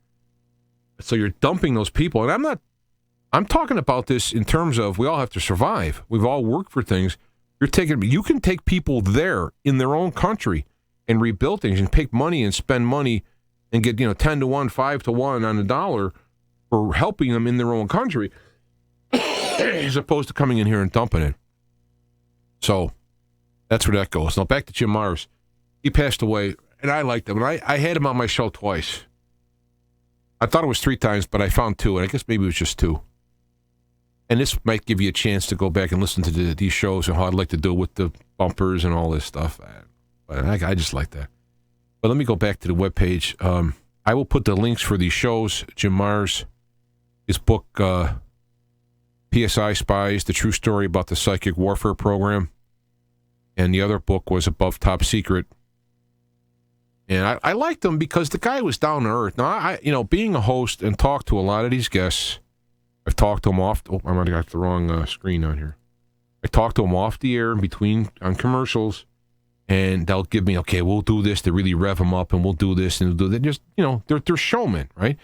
So you're dumping those people. And I'm talking about this in terms of we all have to survive. We've all worked for things. You can take people there in their own country and rebuild things and take money and spend money and get 10 to 1, 5 to 1 on the dollar for helping them in their own country as opposed to coming in here and dumping it. So that's where that goes. Now back to Jim Myers. He passed away, and I liked him. And I had him on my show twice. I thought it was 3 times, but I found 2, and I guess maybe it was just 2. And this might give you a chance to go back and listen to these shows and how I'd like to do it with the bumpers and all this stuff. But I just like that. But let me go back to the webpage. I will put the links for these shows. Jim Myers, his book, PSI Spies, The True Story About the Psychic Warfare Program. And the other book was Above Top Secret. And I liked him because the guy was down to earth. Now, being a host and talk to a lot of these guests, I've talked to them off. Oh, I might have got the wrong screen on here. I talked to them off the air in between on commercials, and they'll give me, okay, we'll do this to really rev them up, and we'll do this and we'll do that. Just they're showmen, right?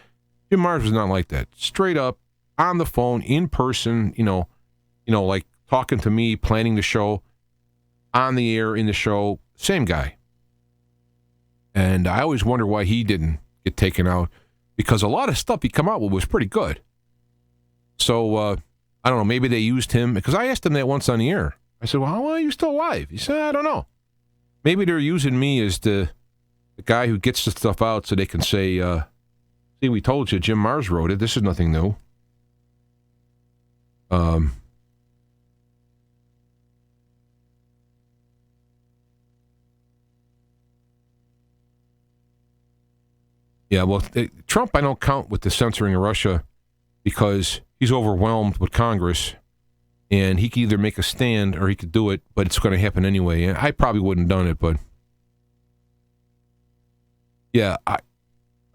Jim Myers was not like that. Straight up on the phone, in person. Like talking to me, planning the show, on the air in the show. Same guy. And I always wonder why he didn't get taken out, because a lot of stuff he come out with was pretty good. So, I don't know, maybe they used him, because I asked him that once on the air. I said, well, how are you still alive? He said, I don't know. Maybe they're using me as the guy who gets the stuff out so they can say, see, we told you, Jim Myers wrote it. This is nothing new. Yeah, well, Trump I don't count with the censoring of Russia because he's overwhelmed with Congress, and he could either make a stand or he could do it, but it's going to happen anyway. And I probably wouldn't have done it, but yeah,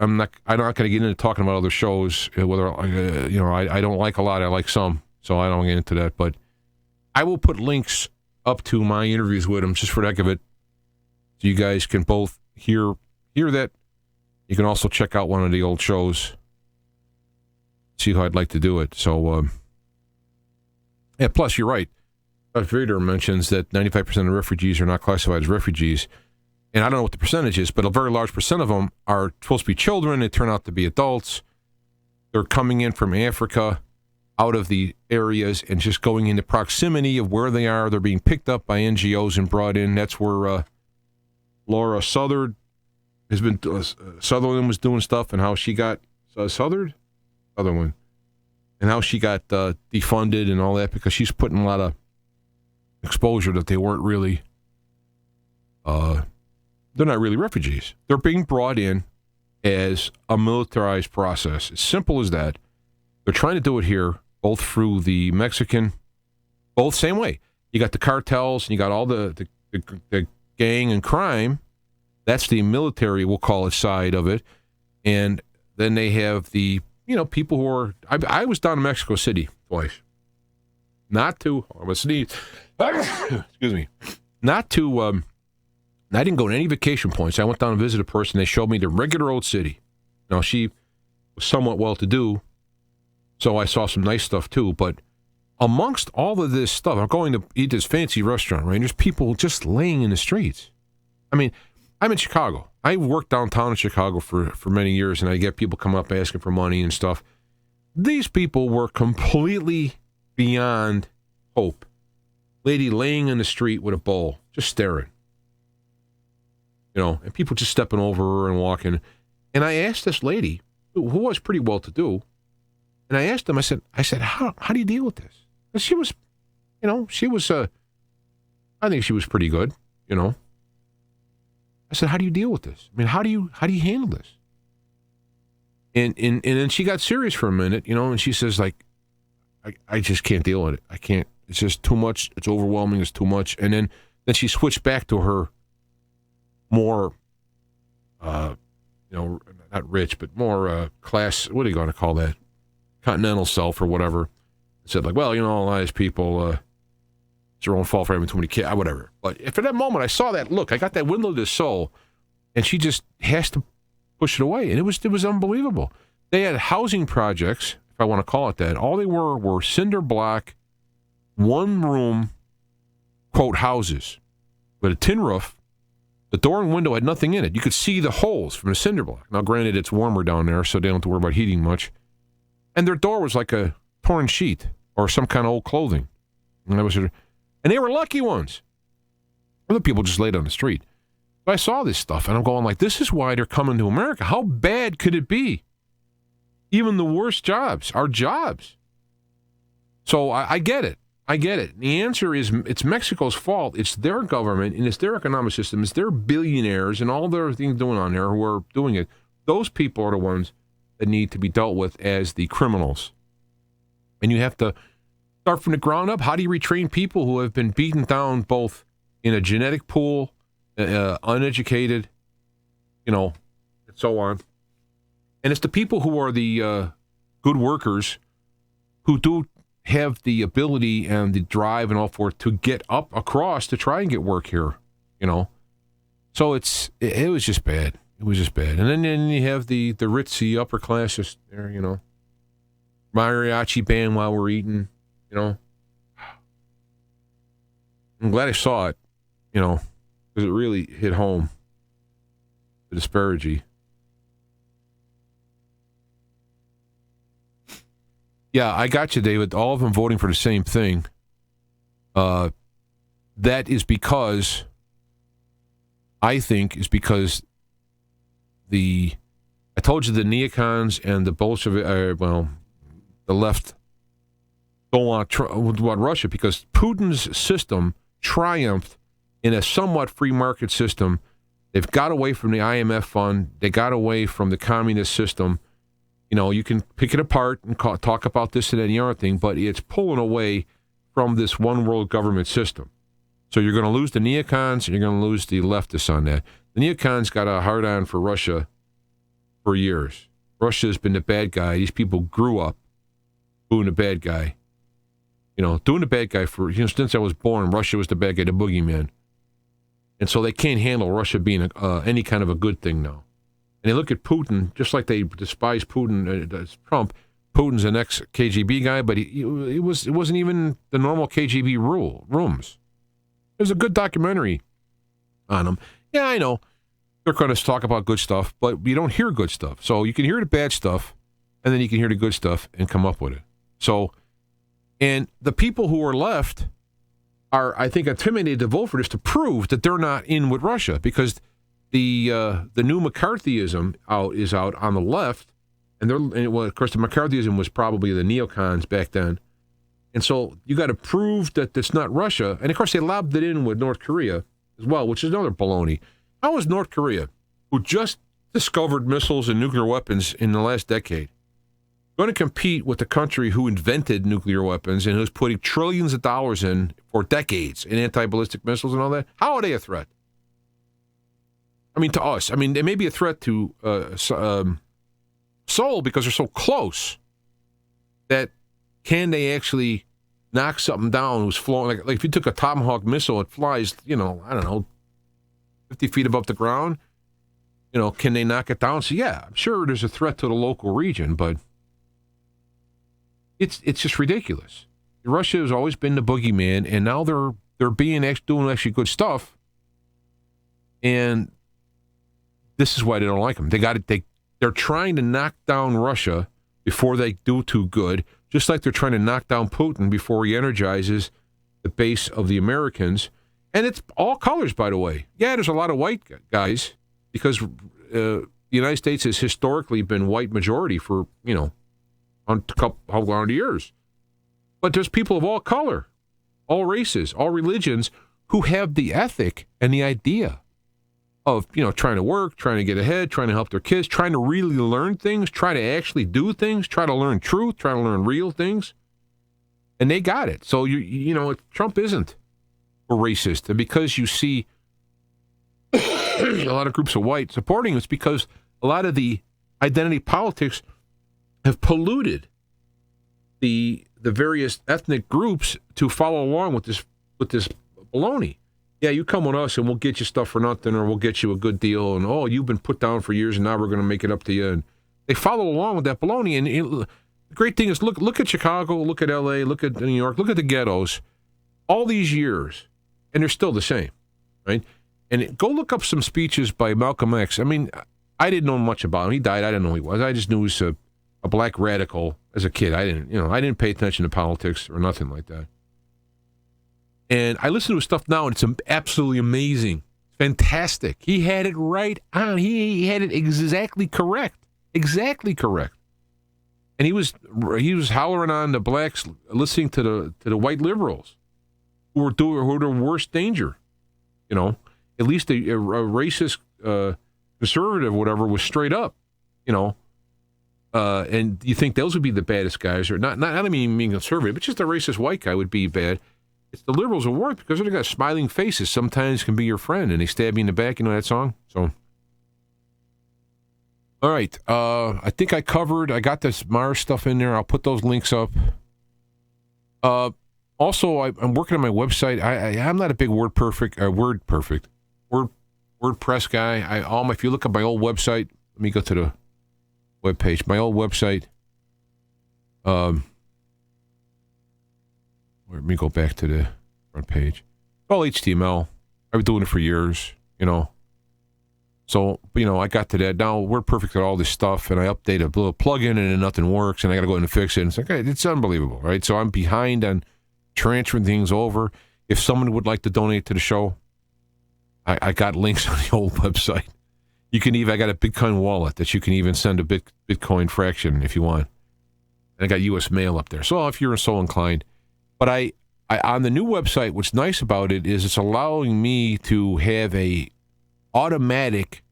I'm not going to get into talking about other shows. Whether I don't like a lot, I like some, so I don't get into that. But I will put links up to my interviews with him just for the heck of it, so you guys can both hear that. You can also check out one of the old shows, see how I'd like to do it. So, yeah, plus, you're right. Dr. Vader mentions that 95% of refugees are not classified as refugees. And I don't know what the percentage is, but a very large percent of them are supposed to be children. They turn out to be adults. They're coming in from Africa, out of the areas, and just going into proximity of where they are. They're being picked up by NGOs and brought in. That's where Laura Southern has been. Sutherland was doing stuff, and how she got Sutherland, and how she got defunded and all that, because she's putting a lot of exposure that they weren't really. They're not really refugees. They're being brought in as a militarized process. As simple as that. They're trying to do it here, both through the Mexican, both same way. You got the cartels, and you got all the gang and crime. That's the military, we'll call it, side of it. And then they have the, people who are... I was down in Mexico City twice. Not to... I'm a sneeze. Excuse me. Not to... I didn't go to any vacation points. I went down and visited a person. They showed me the regular old city. Now, she was somewhat well-to-do, so I saw some nice stuff, too. But amongst all of this stuff, I'm going to eat this fancy restaurant, right? And there's people just laying in the streets. I mean... I'm in Chicago. I worked downtown in Chicago for many years, and I get people come up asking for money and stuff. These people were completely beyond hope. Lady laying in the street with a bowl, just staring. And people just stepping over her and walking. And I asked this lady, who was pretty well-to-do, and I asked him, I said, how do you deal with this? And she was, I think she was pretty good, I said, how do you deal with this? I mean, how do you handle this? And then she got serious for a minute, and she says, like, I just can't deal with it. I can't. It's just too much. It's overwhelming. It's too much. And then she switched back to her more, not rich, but more class. What are you going to call that? Continental self or whatever. Said, like, well, a lot of these people her own fault for having too many kids, whatever. But if at that moment I saw that look, I got that window to the soul, and she just has to push it away. And it was unbelievable. They had housing projects, if I want to call it that. All they were cinder block, one-room, quote, houses with a tin roof. The door and window had nothing in it. You could see the holes from the cinder block. Now, granted, it's warmer down there, so they don't have to worry about heating much. And their door was like a torn sheet or some kind of old clothing. And they were lucky ones. Other people just laid on the street. So I saw this stuff, and I'm going like, this is why they're coming to America. How bad could it be? Even the worst jobs are jobs. So I get it. I get it. The answer is it's Mexico's fault. It's their government, and it's their economic system. It's their billionaires and all their things going on there who are doing it. Those people are the ones that need to be dealt with as the criminals. And you have to start from the ground up. How do you retrain people who have been beaten down both in a genetic pool, uneducated, and so on? And it's the people who are the good workers who do have the ability and the drive and all forth to get up across to try and get work here, So it was just bad. It was just bad. And then you have the ritzy upper class just there, mariachi band while we're eating, I'm glad I saw it, because it really hit home, the disparity. Yeah, I got you, David. All of them voting for the same thing. That is because, I told you the neocons and the Bolshevik, the left don't want Russia because Putin's system triumphed in a somewhat free market system. They've got away from the IMF fund. They got away from the communist system. You can pick it apart and talk about this and any other thing, but it's pulling away from this one world government system. So you're going to lose the neocons and you're going to lose the leftists on that. The neocons got a hard-on for Russia for years. Russia has been the bad guy. These people grew up doing the bad guy. Doing the bad guy for, since I was born, Russia was the bad guy, the boogeyman. And so they can't handle Russia being any kind of a good thing now. And they look at Putin, just like they despise Putin, Trump. Putin's an ex-KGB guy, but it wasn't even the normal KGB rooms. There's a good documentary on him. Yeah, I know. They're going to talk about good stuff, but you don't hear good stuff. So you can hear the bad stuff, and then you can hear the good stuff and come up with it. So, and the people who are left are, I think, intimidated to vote for this to prove that they're not in with Russia, because the new McCarthyism is out on the left, and of course the McCarthyism was probably the neocons back then, and so you got to prove that it's not Russia, and of course they lobbed it in with North Korea as well, which is another baloney. How is North Korea, who just discovered missiles and nuclear weapons in the last decade, going to compete with the country who invented nuclear weapons and who's putting trillions of dollars in for decades in anti-ballistic missiles and all that? How are they a threat? To us. They may be a threat to Seoul because they're so close that can they actually knock something down who's flying? Like if you took a Tomahawk missile, it flies, 50 feet above the ground. Can they knock it down? So, yeah, I'm sure there's a threat to the local region, but it's just ridiculous. Russia has always been the boogeyman, and now they're doing actually good stuff, and this is why they don't like them. They're trying to knock down Russia before they do too good, just like they're trying to knock down Putin before he energizes the base of the Americans. And it's all colors, by the way. Yeah, there's a lot of white guys because the United States has historically been white majority for, a couple hundred years. But there's people of all color, all races, all religions who have the ethic and the idea of, trying to work, trying to get ahead, trying to help their kids, trying to really learn things, try to actually do things, try to learn truth, try to learn real things. And they got it. So, Trump isn't a racist. And because you see a lot of groups of white supporting him, it's because a lot of the identity politics have polluted the various ethnic groups to follow along with this with this baloney. Yeah, you come with us and we'll get you stuff for nothing, or we'll get you a good deal. And, oh, you've been put down for years and now we're going to make it up to you. And they follow along with that baloney. And the great thing is, look at Chicago, look at L.A., look at New York, look at the ghettos. All these years, and they're still the same, right? And go look up some speeches by Malcolm X. I mean, I didn't know much about him. He died. I didn't know who he was. I just knew he was a black radical as a kid. I didn't pay attention to politics or nothing like that. And I listen to his stuff now, and it's absolutely amazing. Fantastic. He had it right on. He had it exactly correct. Exactly correct. And he was hollering on the blacks, listening to the white liberals who were the worst danger. You know, at least a racist conservative, whatever, was straight up. You know, and you think those would be the baddest guys, or not? I don't mean being conservative, but just a racist white guy would be bad. It's the liberals who work, because they got smiling faces. Sometimes can be your friend, and they stab you in the back. You know that song? So, all right. I think I got this Mars stuff in there. I'll put those links up. Also, I'm working on my website. I'm not a big WordPress guy. If you look at my old website, let me go to the webpage. My old website. Let me go back to the front page. All HTML. I've been doing it for years, you know. So, I got to that. Now, we're perfect at all this stuff, and I update a little plugin, and then nothing works, and I got to go in and fix it. And it's like, it's unbelievable, right? So I'm behind on transferring things over. If someone would like to donate to the show, I got links on the old website. I got a Bitcoin wallet that you can even send a Bitcoin fraction if you want. And I got U.S. mail up there. So if you're so inclined. But I on the new website, what's nice about it is it's allowing me to have a automatic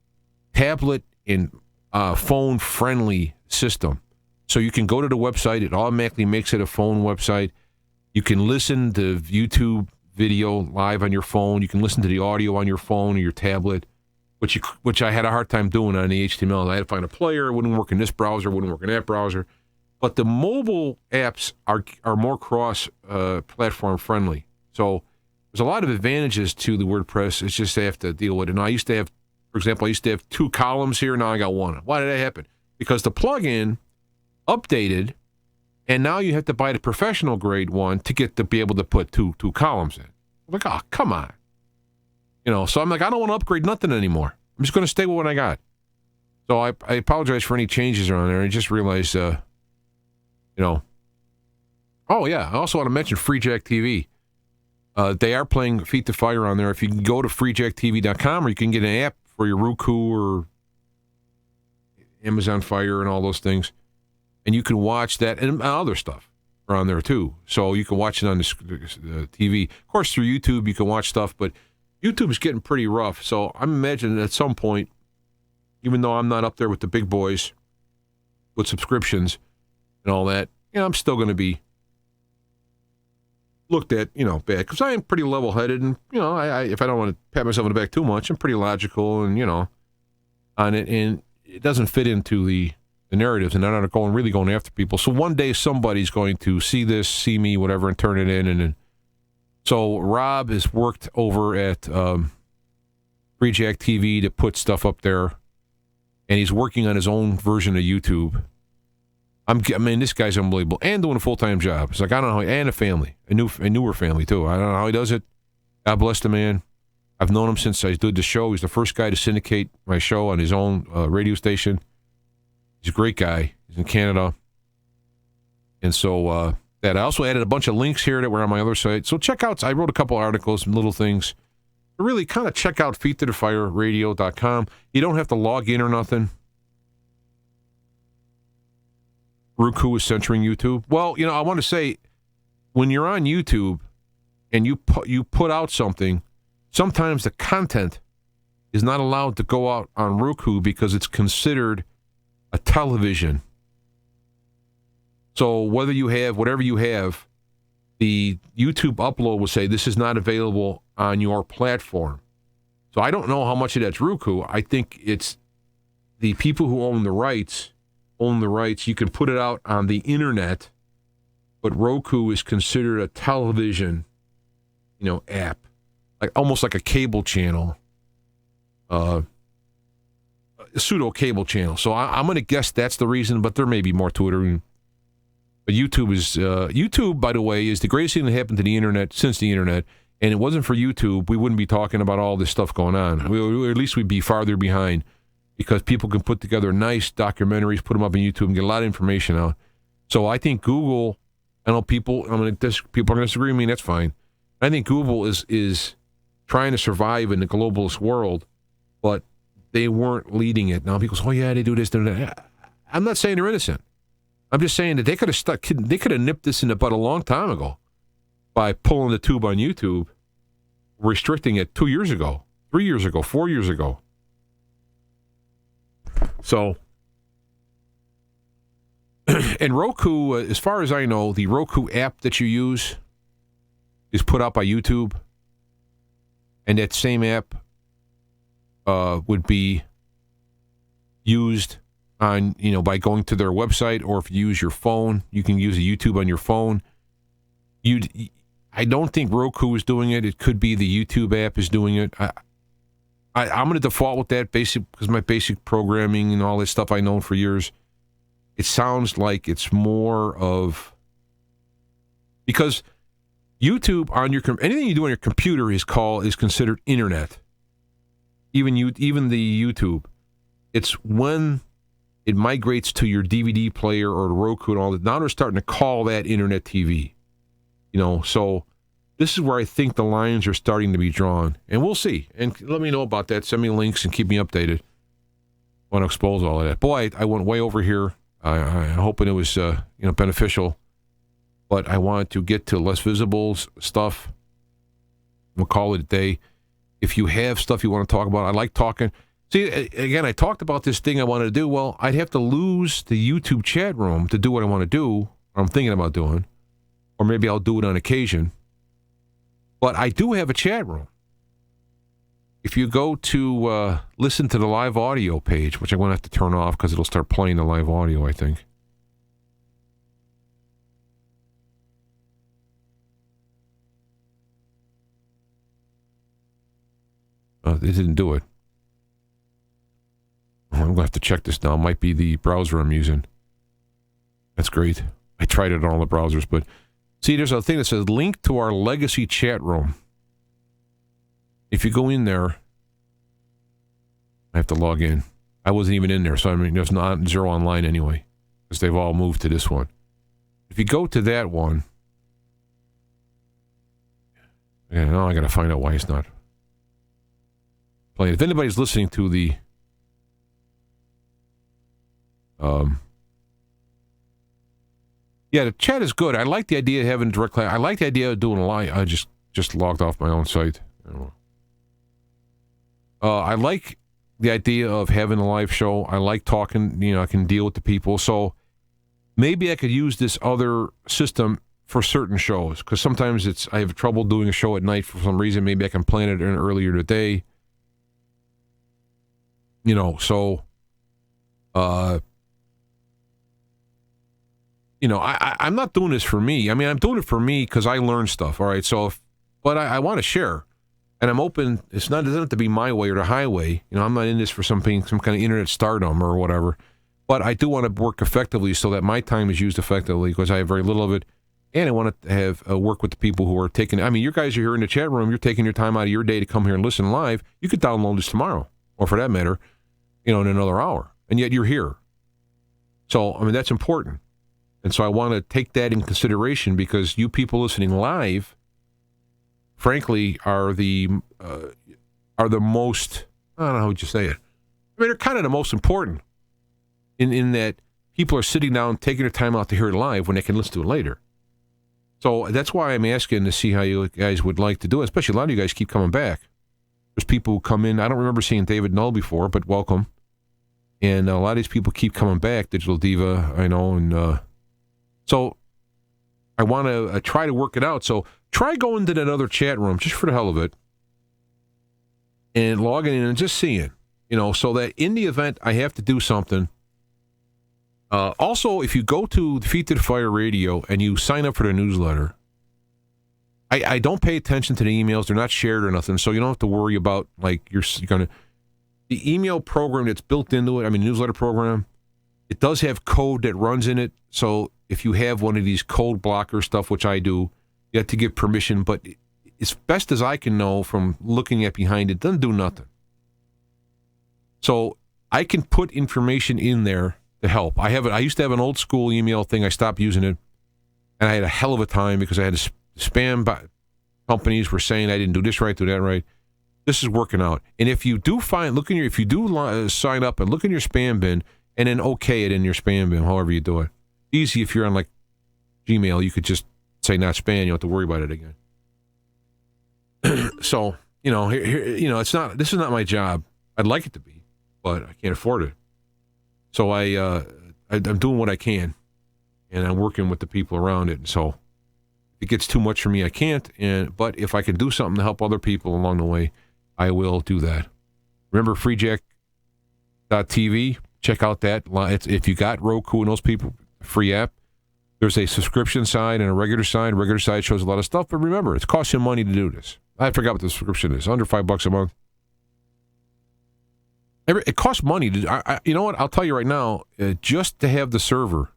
tablet and phone-friendly system. So you can go to the website. It automatically makes it a phone website. You can listen to YouTube video live on your phone. You can listen to the audio on your phone or your tablet, which I had a hard time doing on the HTML. I had to find a player. It wouldn't work in this browser. Wouldn't work in that browser. But the mobile apps are more cross-platform friendly. So there's a lot of advantages to the WordPress. It's just I have to deal with it. Now, for example, I used to have 2 columns here. Now I got 1. Why did that happen? Because the plugin updated, and now you have to buy the professional grade one to be able to put two columns in. I'm like, oh, come on. So I'm like, I don't want to upgrade nothing anymore. I'm just going to stay with what I got. So I apologize for any changes around there. I just realized, oh, yeah, I also want to mention FreeJack TV. They are playing Feet to Fire on there. If you can go to freejacktv.com, or you can get an app for your Roku or Amazon Fire and all those things, and you can watch that, and other stuff are on there too. So you can watch it on the TV. Of course, through YouTube, you can watch stuff, but YouTube is getting pretty rough. So I'm imagining at some point, even though I'm not up there with the big boys with subscriptions and all that, I'm still going to be looked at, bad, because I am pretty level-headed, and, if I don't want to pat myself on the back too much, I'm pretty logical, and, on it, and it doesn't fit into the narratives, and they're not really going after people. So one day somebody's going to see me, whatever, and turn it in, and so Rob has worked over at FreeJack TV to put stuff up there, and he's working on his own version of YouTube. This guy's unbelievable, and doing a full-time job. It's like, I don't know, and a family, a newer family, too. I don't know how he does it. God bless the man. I've known him since I did the show. He's the first guy to syndicate my show on his own radio station. He's a great guy. He's in Canada. And so I also added a bunch of links here that were on my other site. So I wrote a couple articles and little things. But really kind of check out feettothefireradio.com. You don't have to log in or nothing. Roku is censoring YouTube. Well, I want to say, when you're on YouTube and you put out something, sometimes the content is not allowed to go out on Roku because it's considered a television. So whatever you have, the YouTube upload will say this is not available on your platform. So I don't know how much of that's Roku. I think it's the people who own the rights. You can put it out on the internet, but Roku is considered a television, app, like almost like a cable channel, a pseudo cable channel. So I'm going to guess that's the reason, but there may be more to it. But YouTube, by the way, is the greatest thing that happened to the internet since the internet. And it wasn't for YouTube, we wouldn't be talking about all this stuff going on. At least we'd be farther behind, because people can put together nice documentaries, put them up on YouTube, and get a lot of information out. So I think Google, I know people are going to disagree with me, and that's fine. I think Google is trying to survive in the globalist world, but they weren't leading it. Now people say, oh yeah, they do this, they do that. I'm not saying they're innocent. I'm just saying that they could have nipped this in the bud a long time ago by pulling the tube on YouTube, restricting it 2 years ago, 3 years ago, 4 years ago. So, and Roku, as far as I know, the Roku app that you use is put out by YouTube, and that same app would be used on, by going to their website, or if you use your phone, you can use a YouTube on your phone. I don't think Roku is doing it. It could be the YouTube app is doing it. I'm going to default with that because my basic programming and all this stuff I know for years. It sounds like it's more of, because YouTube on anything you do on your computer is considered internet. Even the YouTube. It's when it migrates to your DVD player or the Roku and all that. Now they're starting to call that internet TV. So this is where I think the lines are starting to be drawn. And we'll see. And let me know about that. Send me links and keep me updated. I want to expose all of that. Boy, I went way over here. I'm hoping it was beneficial. But I wanted to get to less visible stuff. We'll call it a day. If you have stuff you want to talk about, I like talking. See, again, I talked about this thing I wanted to do. Well, I'd have to lose the YouTube chat room to do what I want to do, or I'm thinking about doing. Or maybe I'll do it on occasion. But I do have a chat room. If you go to listen to the live audio page, which I'm going to have to turn off because it'll start playing the live audio, I think. It didn't do it. I'm going to have to check this now. It might be the browser I'm using. That's great. I tried it on all the browsers, but see, there's a thing that says link to our legacy chat room. If you go in there, I have to log in. I wasn't even in there, so there's not zero online anyway, because they've all moved to this one. If you go to that one, now I got to find out why it's not playing. If anybody's listening to the the chat is good. I like the idea of having direct class. I like the idea of doing a live. I just logged off my own site. I like the idea of having a live show. I like talking. I can deal with the people. So maybe I could use this other system for certain shows, because sometimes I have trouble doing a show at night for some reason. Maybe I can plan it in earlier today. So I'm not doing this for me. I mean, I'm doing it for me because I learn stuff, all right? So, but I want to share, and I'm open. It doesn't have to be my way or the highway. I'm not in this for some kind of internet stardom or whatever, but I do want to work effectively so that my time is used effectively, because I have very little of it, and I want to have work with the people who are taking, you guys are here in the chat room, you're taking your time out of your day to come here and listen live. You could download this tomorrow, or for that matter, in another hour, and yet you're here. So, that's important. And so I want to take that in consideration, because you people listening live, frankly, are the most, I don't know how would you say it. They're kind of the most important in that people are sitting down, taking their time out to hear it live when they can listen to it later. So that's why I'm asking to see how you guys would like to do it, especially a lot of you guys keep coming back. There's people who come in. I don't remember seeing David Null before, but welcome. And a lot of these people keep coming back, Digital Diva, I know, and so I want to try to work it out. So try going to that other chat room just for the hell of it and logging in and just seeing, so that in the event I have to do something. Also, if you go to Feet to the Fire Radio and you sign up for the newsletter, I don't pay attention to the emails. They're not shared or nothing, so you don't have to worry about, like, you're going to... The email program that's built into it, I mean, newsletter program, it does have code that runs in it, so if you have one of these code blocker stuff, which I do, you have to give permission, but as best as I can know from looking at behind it, doesn't do nothing. So I can put information in there to help. I used to have an old school email thing. I stopped using it, and I had a hell of a time because I had spam companies were saying I didn't do this right, do that right. This is working out. And if you do sign up and look in your spam bin and then okay it in your spam bin, however you do it. Easy if you're on like Gmail, you could just say not spam. You don't have to worry about it again. So, this is not my job. I'd like it to be, but I can't afford it. So I'm doing what I can, and I'm working with the people around it. And so if it gets too much for me, I can't. But if I can do something to help other people along the way, I will do that. Remember freejack.tv? Check out that. If you got Roku and those people, free app. There's a subscription side and a regular side. Regular side shows a lot of stuff, but remember, it costs you money to do this. I forgot what the subscription is. Under $5 a month. It costs money. You know what? I'll tell you right now, just to have the server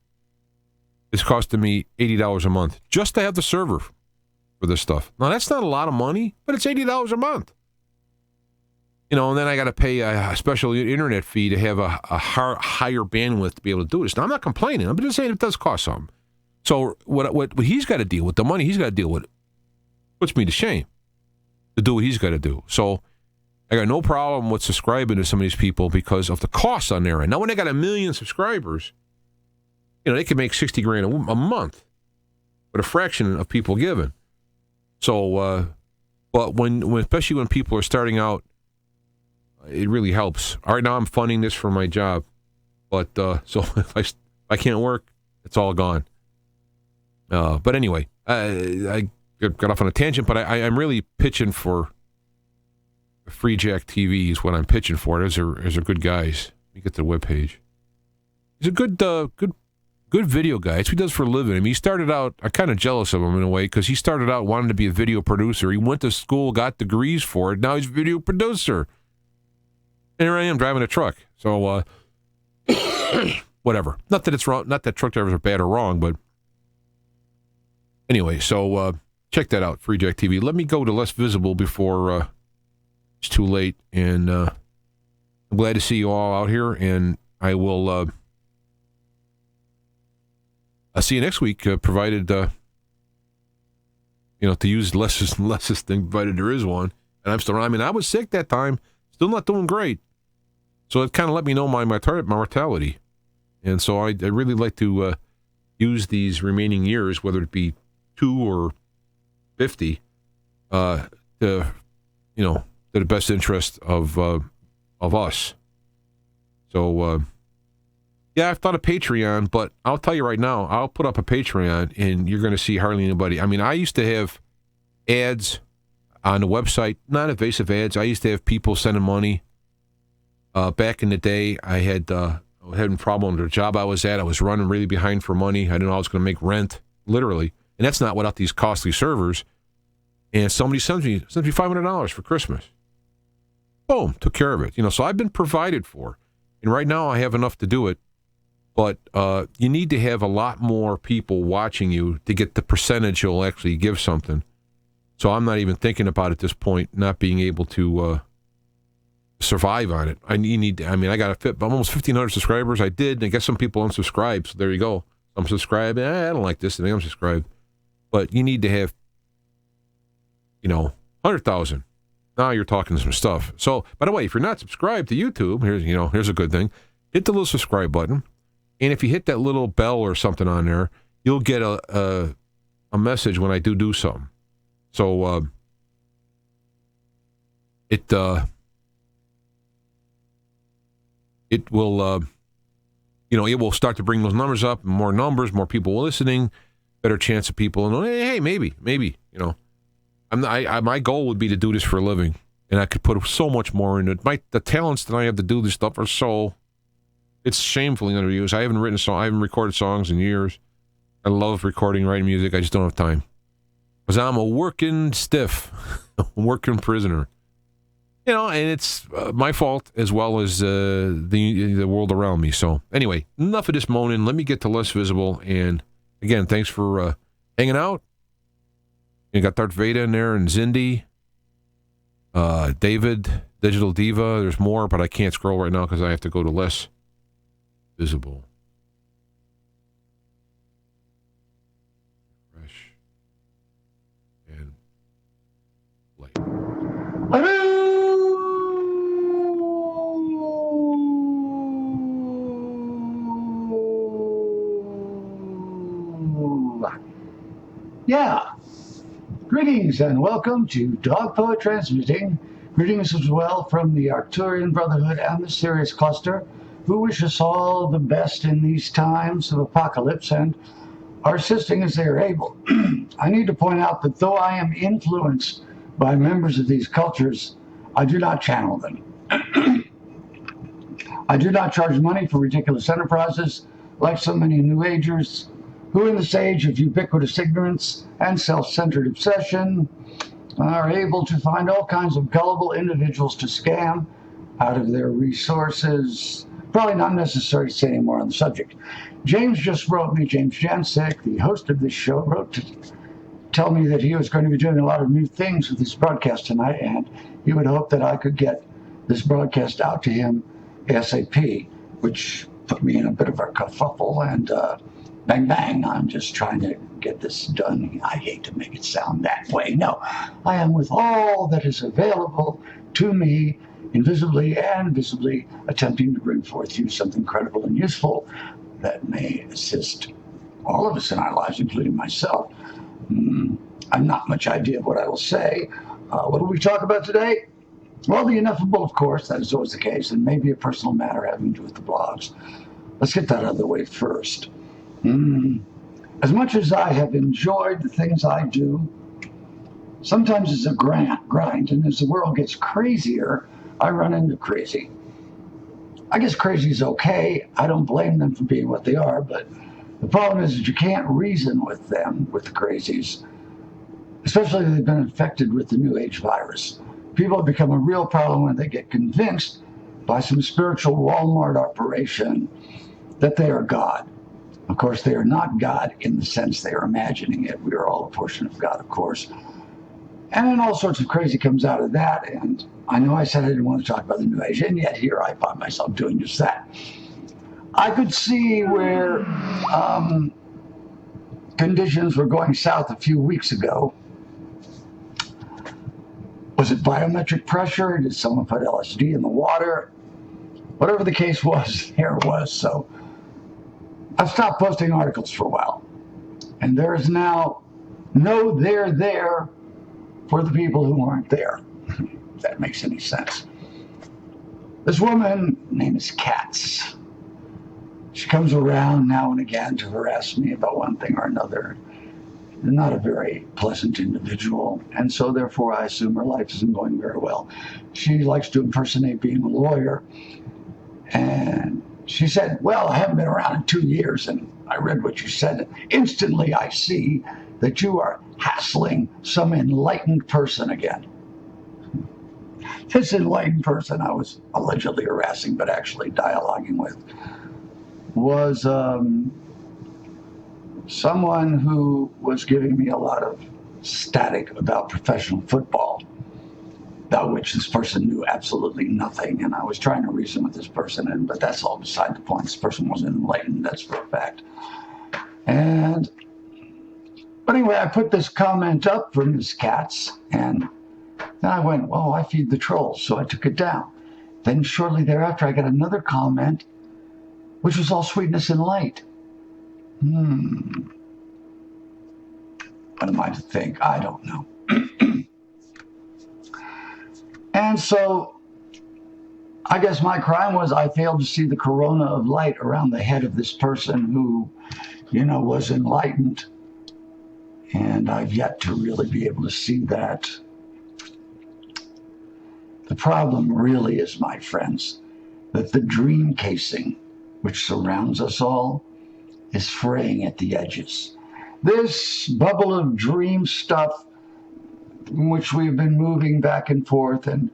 is costing me $80 a month. Just to have the server for this stuff. Now, that's not a lot of money, but it's $80 a month. And then I got to pay a special internet fee to have a higher bandwidth to be able to do this. Now, I'm not complaining. I'm just saying it does cost something. So what he's got to deal with, the money he's got to deal with, puts me to shame to do what he's got to do. So I got no problem with subscribing to some of these people because of the costs on their end. Now, when they got 1 million subscribers, they can make $60,000 a month with a fraction of people giving. So, but especially when people are starting out, it really helps. All right, now I'm funding this for my job, but so if I can't work, it's all gone. But anyway, I got off on a tangent, but I'm really pitching for Free Jack TV is what I'm pitching for. Those are good guys. Let me get to the webpage. He's a good video guy. It's what he does for a living. I mean, he started out, I'm kind of jealous of him in a way, because he started out wanting to be a video producer. He went to school, got degrees for it. Now he's a video producer. And here I am driving a truck. So, whatever. Not that it's wrong. Not that truck drivers are bad or wrong, but anyway, so check that out, Free Jack TV. Let me go to Less Visible before it's too late. And I'm glad to see you all out here. And I will I'll see you next week, provided, to use lessest thing, provided there is one. And I'm still, I was sick that time. Still not doing great. So it kind of let me know my mortality. And so I really like to use these remaining years, whether it be 2 or 50, to the best interest of us. So, yeah, I've thought of Patreon, but I'll tell you right now, I'll put up a Patreon, and you're going to see hardly anybody. I mean, I used to have ads on the website, not invasive ads. I used to have people sending money. Back in the day, I had having a problem with the job I was at. I was running really behind for money. I didn't know I was going to make rent, literally. And that's not without these costly servers. And somebody sends me $500 for Christmas. Boom, took care of it. So I've been provided for. And right now I have enough to do it. But you need to have a lot more people watching you to get the percentage you'll actually give something. So I'm not even thinking about at this point not being able to survive on it. I got I'm almost 1,500 subscribers. I did, and I guess some people unsubscribe. So there you go. I'm subscribed. I don't like this, and I'm subscribed. But you need to have, 100,000. Now you're talking some stuff. So, by the way, if you're not subscribed to YouTube, here's a good thing. Hit the little subscribe button, and if you hit that little bell or something on there, you'll get a message when I do something. So, it will, it will start to bring those numbers up, more numbers, more people listening, better chance of people, and hey, maybe, my goal would be to do this for a living, and I could put so much more into it. The talents that I have to do this stuff are it's shamefully underused. I haven't recorded songs in years. I love recording, writing music. I just don't have time. because I'm a working stiff, a working prisoner. You know, and it's my fault as well as the world around me. So anyway, enough of this moaning. Let me get to Less Visible. And again, thanks for hanging out. You got Darth Vader in there and Zindi, David, Digital Diva. There's more, but I can't scroll right now because I have to go to Less Visible. Fresh and light. Yeah. Greetings and welcome to Dog Poet Transmitting. Greetings as well from the Arcturian Brotherhood and the Sirius Cluster, who wish us all the best in these times of apocalypse and are assisting as they are able. I need to point out that though I am influenced by members of these cultures, I do not channel them. I do not charge money for ridiculous enterprises like so many New Agers who in this age of ubiquitous ignorance and self-centered obsession are able to find all kinds of gullible individuals to scam out of their resources. Probably not necessary to say any more on the subject. James just wrote me, James Jancic, the host of this show, wrote to tell me that he was going to be doing a lot of new things with this broadcast tonight, and he would hope that I could get this broadcast out to him ASAP, which put me in a bit of a kerfuffle, and bang, bang, I'm just trying to get this done. I hate to make it sound that way. No, I am with all that is available to me, invisibly and visibly, attempting to bring forth you something credible and useful that may assist all of us in our lives, including myself. I've not much idea of what I will say. What will we talk about today? Well, the ineffable, of course, that is always the case, and maybe a personal matter having to do with the blogs. Let's get that out of the way first. As much as I have enjoyed the things I do, sometimes it's a grind, and as the world gets crazier, I run into crazy. I guess crazy is okay. I don't blame them for being what they are, but the problem is that you can't reason with them, with the crazies, especially if they've been infected with the New Age virus. People have become a real problem when they get convinced by some spiritual Walmart operation that they are God. Of course, they are not God in the sense they are imagining it. We are all a portion of God, of course. And then all sorts of crazy comes out of that. And I know I said I didn't want to talk about the New Age, and yet here I find myself doing just that. I could see where conditions were going south a few weeks ago. Was it biometric pressure? Did someone put LSD in the water? Whatever the case was, there it was. So I've stopped posting articles for a while. And there is now no there there for the people who aren't there, if that makes any sense. This woman, her name is Katz. She comes around now and again to harass me about one thing or another. Not a very pleasant individual, and so therefore I assume her life isn't going very well. She likes to impersonate being a lawyer, and she said, well, I haven't been around in 2 years, and I read what you said. Instantly I see that you are hassling some enlightened person again. This enlightened person I was allegedly harassing, but actually dialoguing with, was someone who was giving me a lot of static about professional football, about which this person knew absolutely nothing, and I was trying to reason with this person, but that's all beside the point. This person wasn't enlightened, that's for a fact. But anyway, I put this comment up from Ms. Katz, and then I went, oh, I feed the trolls, so I took it down. Then shortly thereafter, I got another comment, which was all sweetness and light. What am I to think? I don't know. And so I guess my crime was I failed to see the corona of light around the head of this person who, was enlightened. And I've yet to really be able to see that. The problem really is, my friends, that the dream casing which surrounds us all is fraying at the edges. This bubble of dream stuff in which we've been moving back and forth and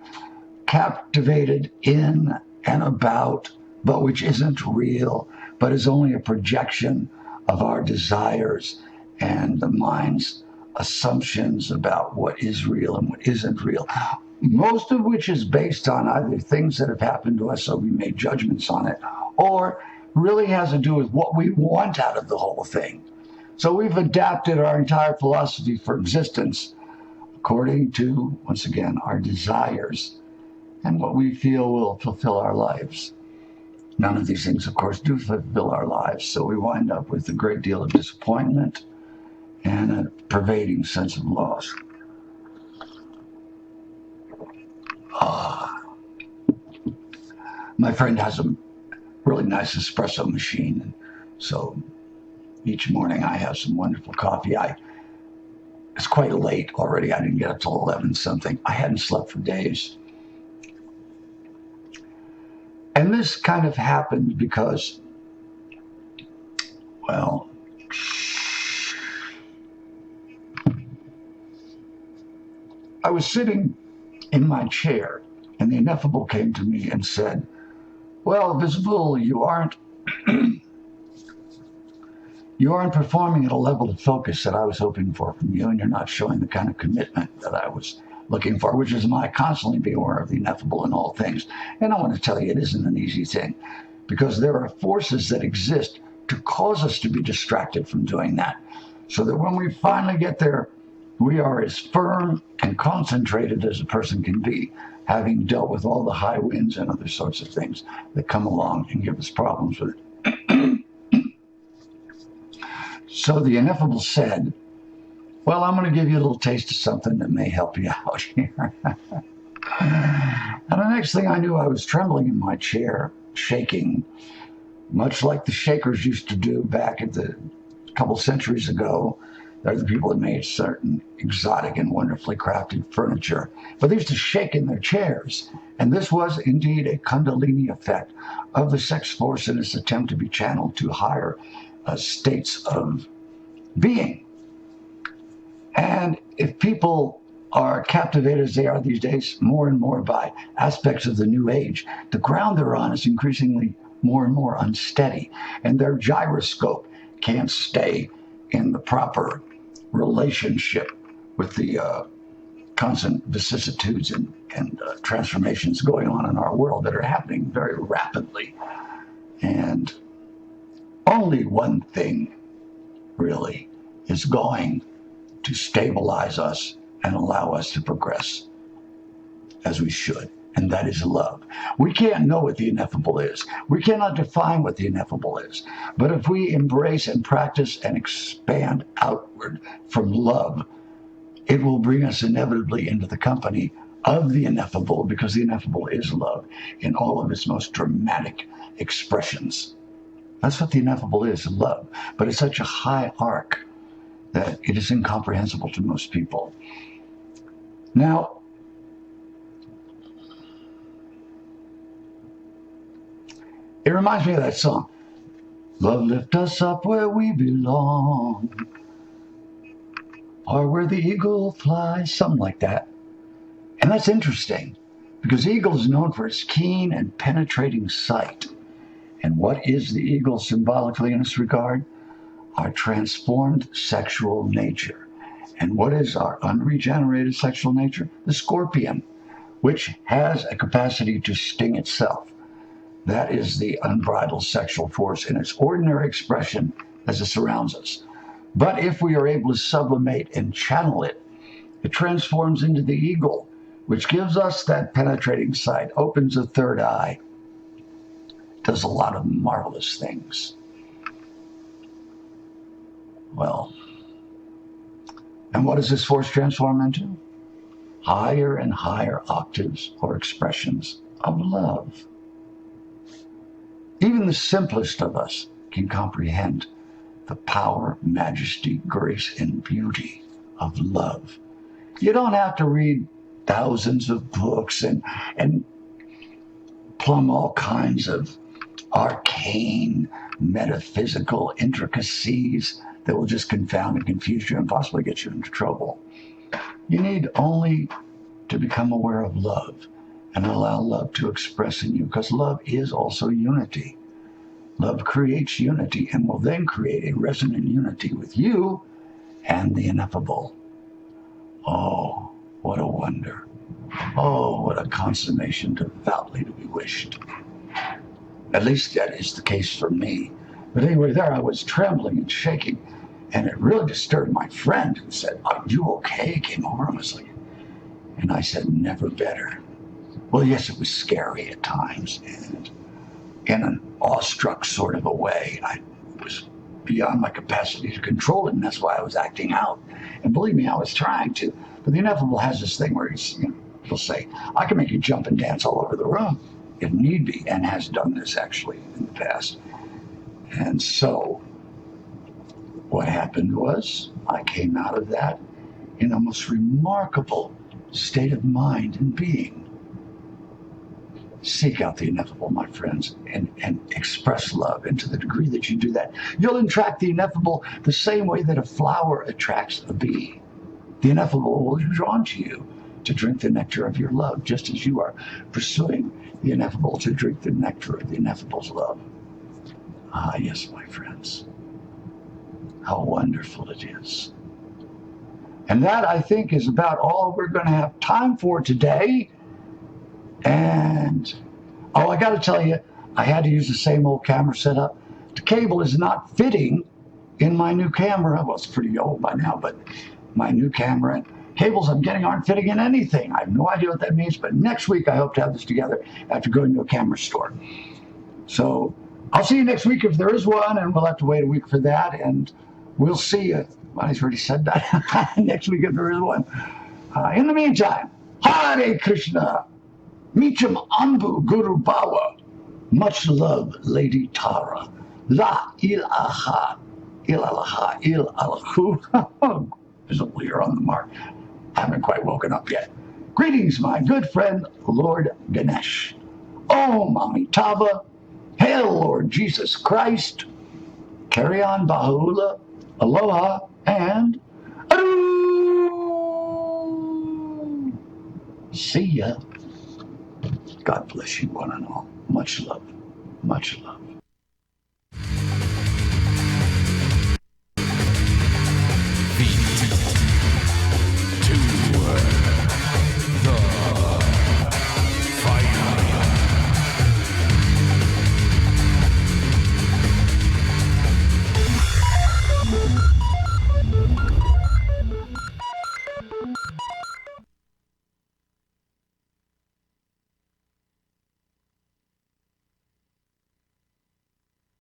captivated in and about, but which isn't real, but is only a projection of our desires and the mind's assumptions about what is real and what isn't real. Most of which is based on either things that have happened to us, so we made judgments on it, or really has to do with what we want out of the whole thing. So we've adapted our entire philosophy for existence according to, once again, our desires and what we feel will fulfill our lives. None of these things, of course, do fulfill our lives, so we wind up with a great deal of disappointment and a pervading sense of loss. My friend has a really nice espresso machine, and so each morning I have some wonderful coffee. It's quite late already. I didn't get up till 11 something. I hadn't slept for days. And this kind of happened because, well, I was sitting in my chair and the ineffable came to me and said, well, Visible, you aren't performing at a level of focus that I was hoping for from you, and you're not showing the kind of commitment that I was looking for, which is my constantly being aware of the ineffable in all things. And I want to tell you, it isn't an easy thing, because there are forces that exist to cause us to be distracted from doing that, so that when we finally get there, we are as firm and concentrated as a person can be, having dealt with all the high winds and other sorts of things that come along and give us problems with it. So the ineffable said, well, I'm going to give you a little taste of something that may help you out here. And the next thing I knew, I was trembling in my chair, shaking, much like the Shakers used to do back at a couple centuries ago. They're the people that made certain exotic and wonderfully crafted furniture. But they used to shake in their chairs. And this was indeed a Kundalini effect of the sex force in its attempt to be channeled to higher states of being. And if people are captivated, as they are these days, more and more by aspects of the new age, the ground they're on is increasingly more and more unsteady, and their gyroscope can't stay in the proper relationship with the constant vicissitudes and transformations going on in our world that are happening very rapidly. And only one thing really is going to stabilize us and allow us to progress as we should, and that is love. We can't know what the ineffable is. We cannot define what the ineffable is. But if we embrace and practice and expand outward from love, it will bring us inevitably into the company of the ineffable, because the ineffable is love in all of its most dramatic expressions. That's what the ineffable is, love. But it's such a high arc that it is incomprehensible to most people. Now, it reminds me of that song, Love lift us up where we belong, or where the eagle flies, something like that. And that's interesting, because the eagle is known for its keen and penetrating sight. And what is the eagle symbolically in this regard? Our transformed sexual nature. And what is our unregenerated sexual nature? The scorpion, which has a capacity to sting itself. That is the unbridled sexual force in its ordinary expression as it surrounds us. But if we are able to sublimate and channel it, it transforms into the eagle, which gives us that penetrating sight, opens a third eye, does a lot of marvelous things. Well, and what does this force transform into? Higher and higher octaves or expressions of love. Even the simplest of us can comprehend the power, majesty, grace, and beauty of love. You don't have to read thousands of books and plumb all kinds of arcane metaphysical intricacies that will just confound and confuse you and possibly get you into trouble. You need only to become aware of love and allow love to express in you, because love is also unity. Love creates unity and will then create a resonant unity with you and the ineffable. Oh, what a wonder. Oh, what a consummation devoutly to be wished. At least that is the case for me. But anyway, there I was trembling and shaking, and it really disturbed my friend, who said, "Are you okay?" Came over and was like, and I said, "Never better." Well, yes, it was scary at times, and in an awestruck sort of a way. I was beyond my capacity to control it, and that's why I was acting out. And believe me, I was trying to. But the ineffable has this thing where he'll say, "I can make you jump and dance all over the room if need be," and has done this actually in the past. And so what happened was I came out of that in a most remarkable state of mind and being. Seek out the ineffable, my friends, and express love. And to the degree that you do that, you'll attract the ineffable the same way that a flower attracts a bee. The ineffable will be drawn to you to drink the nectar of your love, just as you are pursuing the ineffable to drink the nectar of the ineffable's love. Ah, yes, my friends. How wonderful it is. And that, I think, is about all we're going to have time for today. And, oh, I got to tell you, I had to use the same old camera setup. The cable is not fitting in my new camera. Well, it's pretty old by now, but my new camera and cables I'm getting aren't fitting in anything. I have no idea what that means, but next week I hope to have this together after going to a camera store. So I'll see you next week if there is one, and we'll have to wait a week for that, and we'll see you. Well, he's already said that. Next week if there is one. In the meantime, Hare Krishna. Meecham Ambu Guru Bawa. Much love, Lady Tara. La ilaha illallah illallahu. Visibly you're on the mark. Haven't quite woken up yet. Greetings, my good friend, Lord Ganesh. Om Amitabha. Hail, Lord Jesus Christ. Carry on, Bahula. Aloha, and Adu. See ya. God bless you, one and all. Much love. Much love.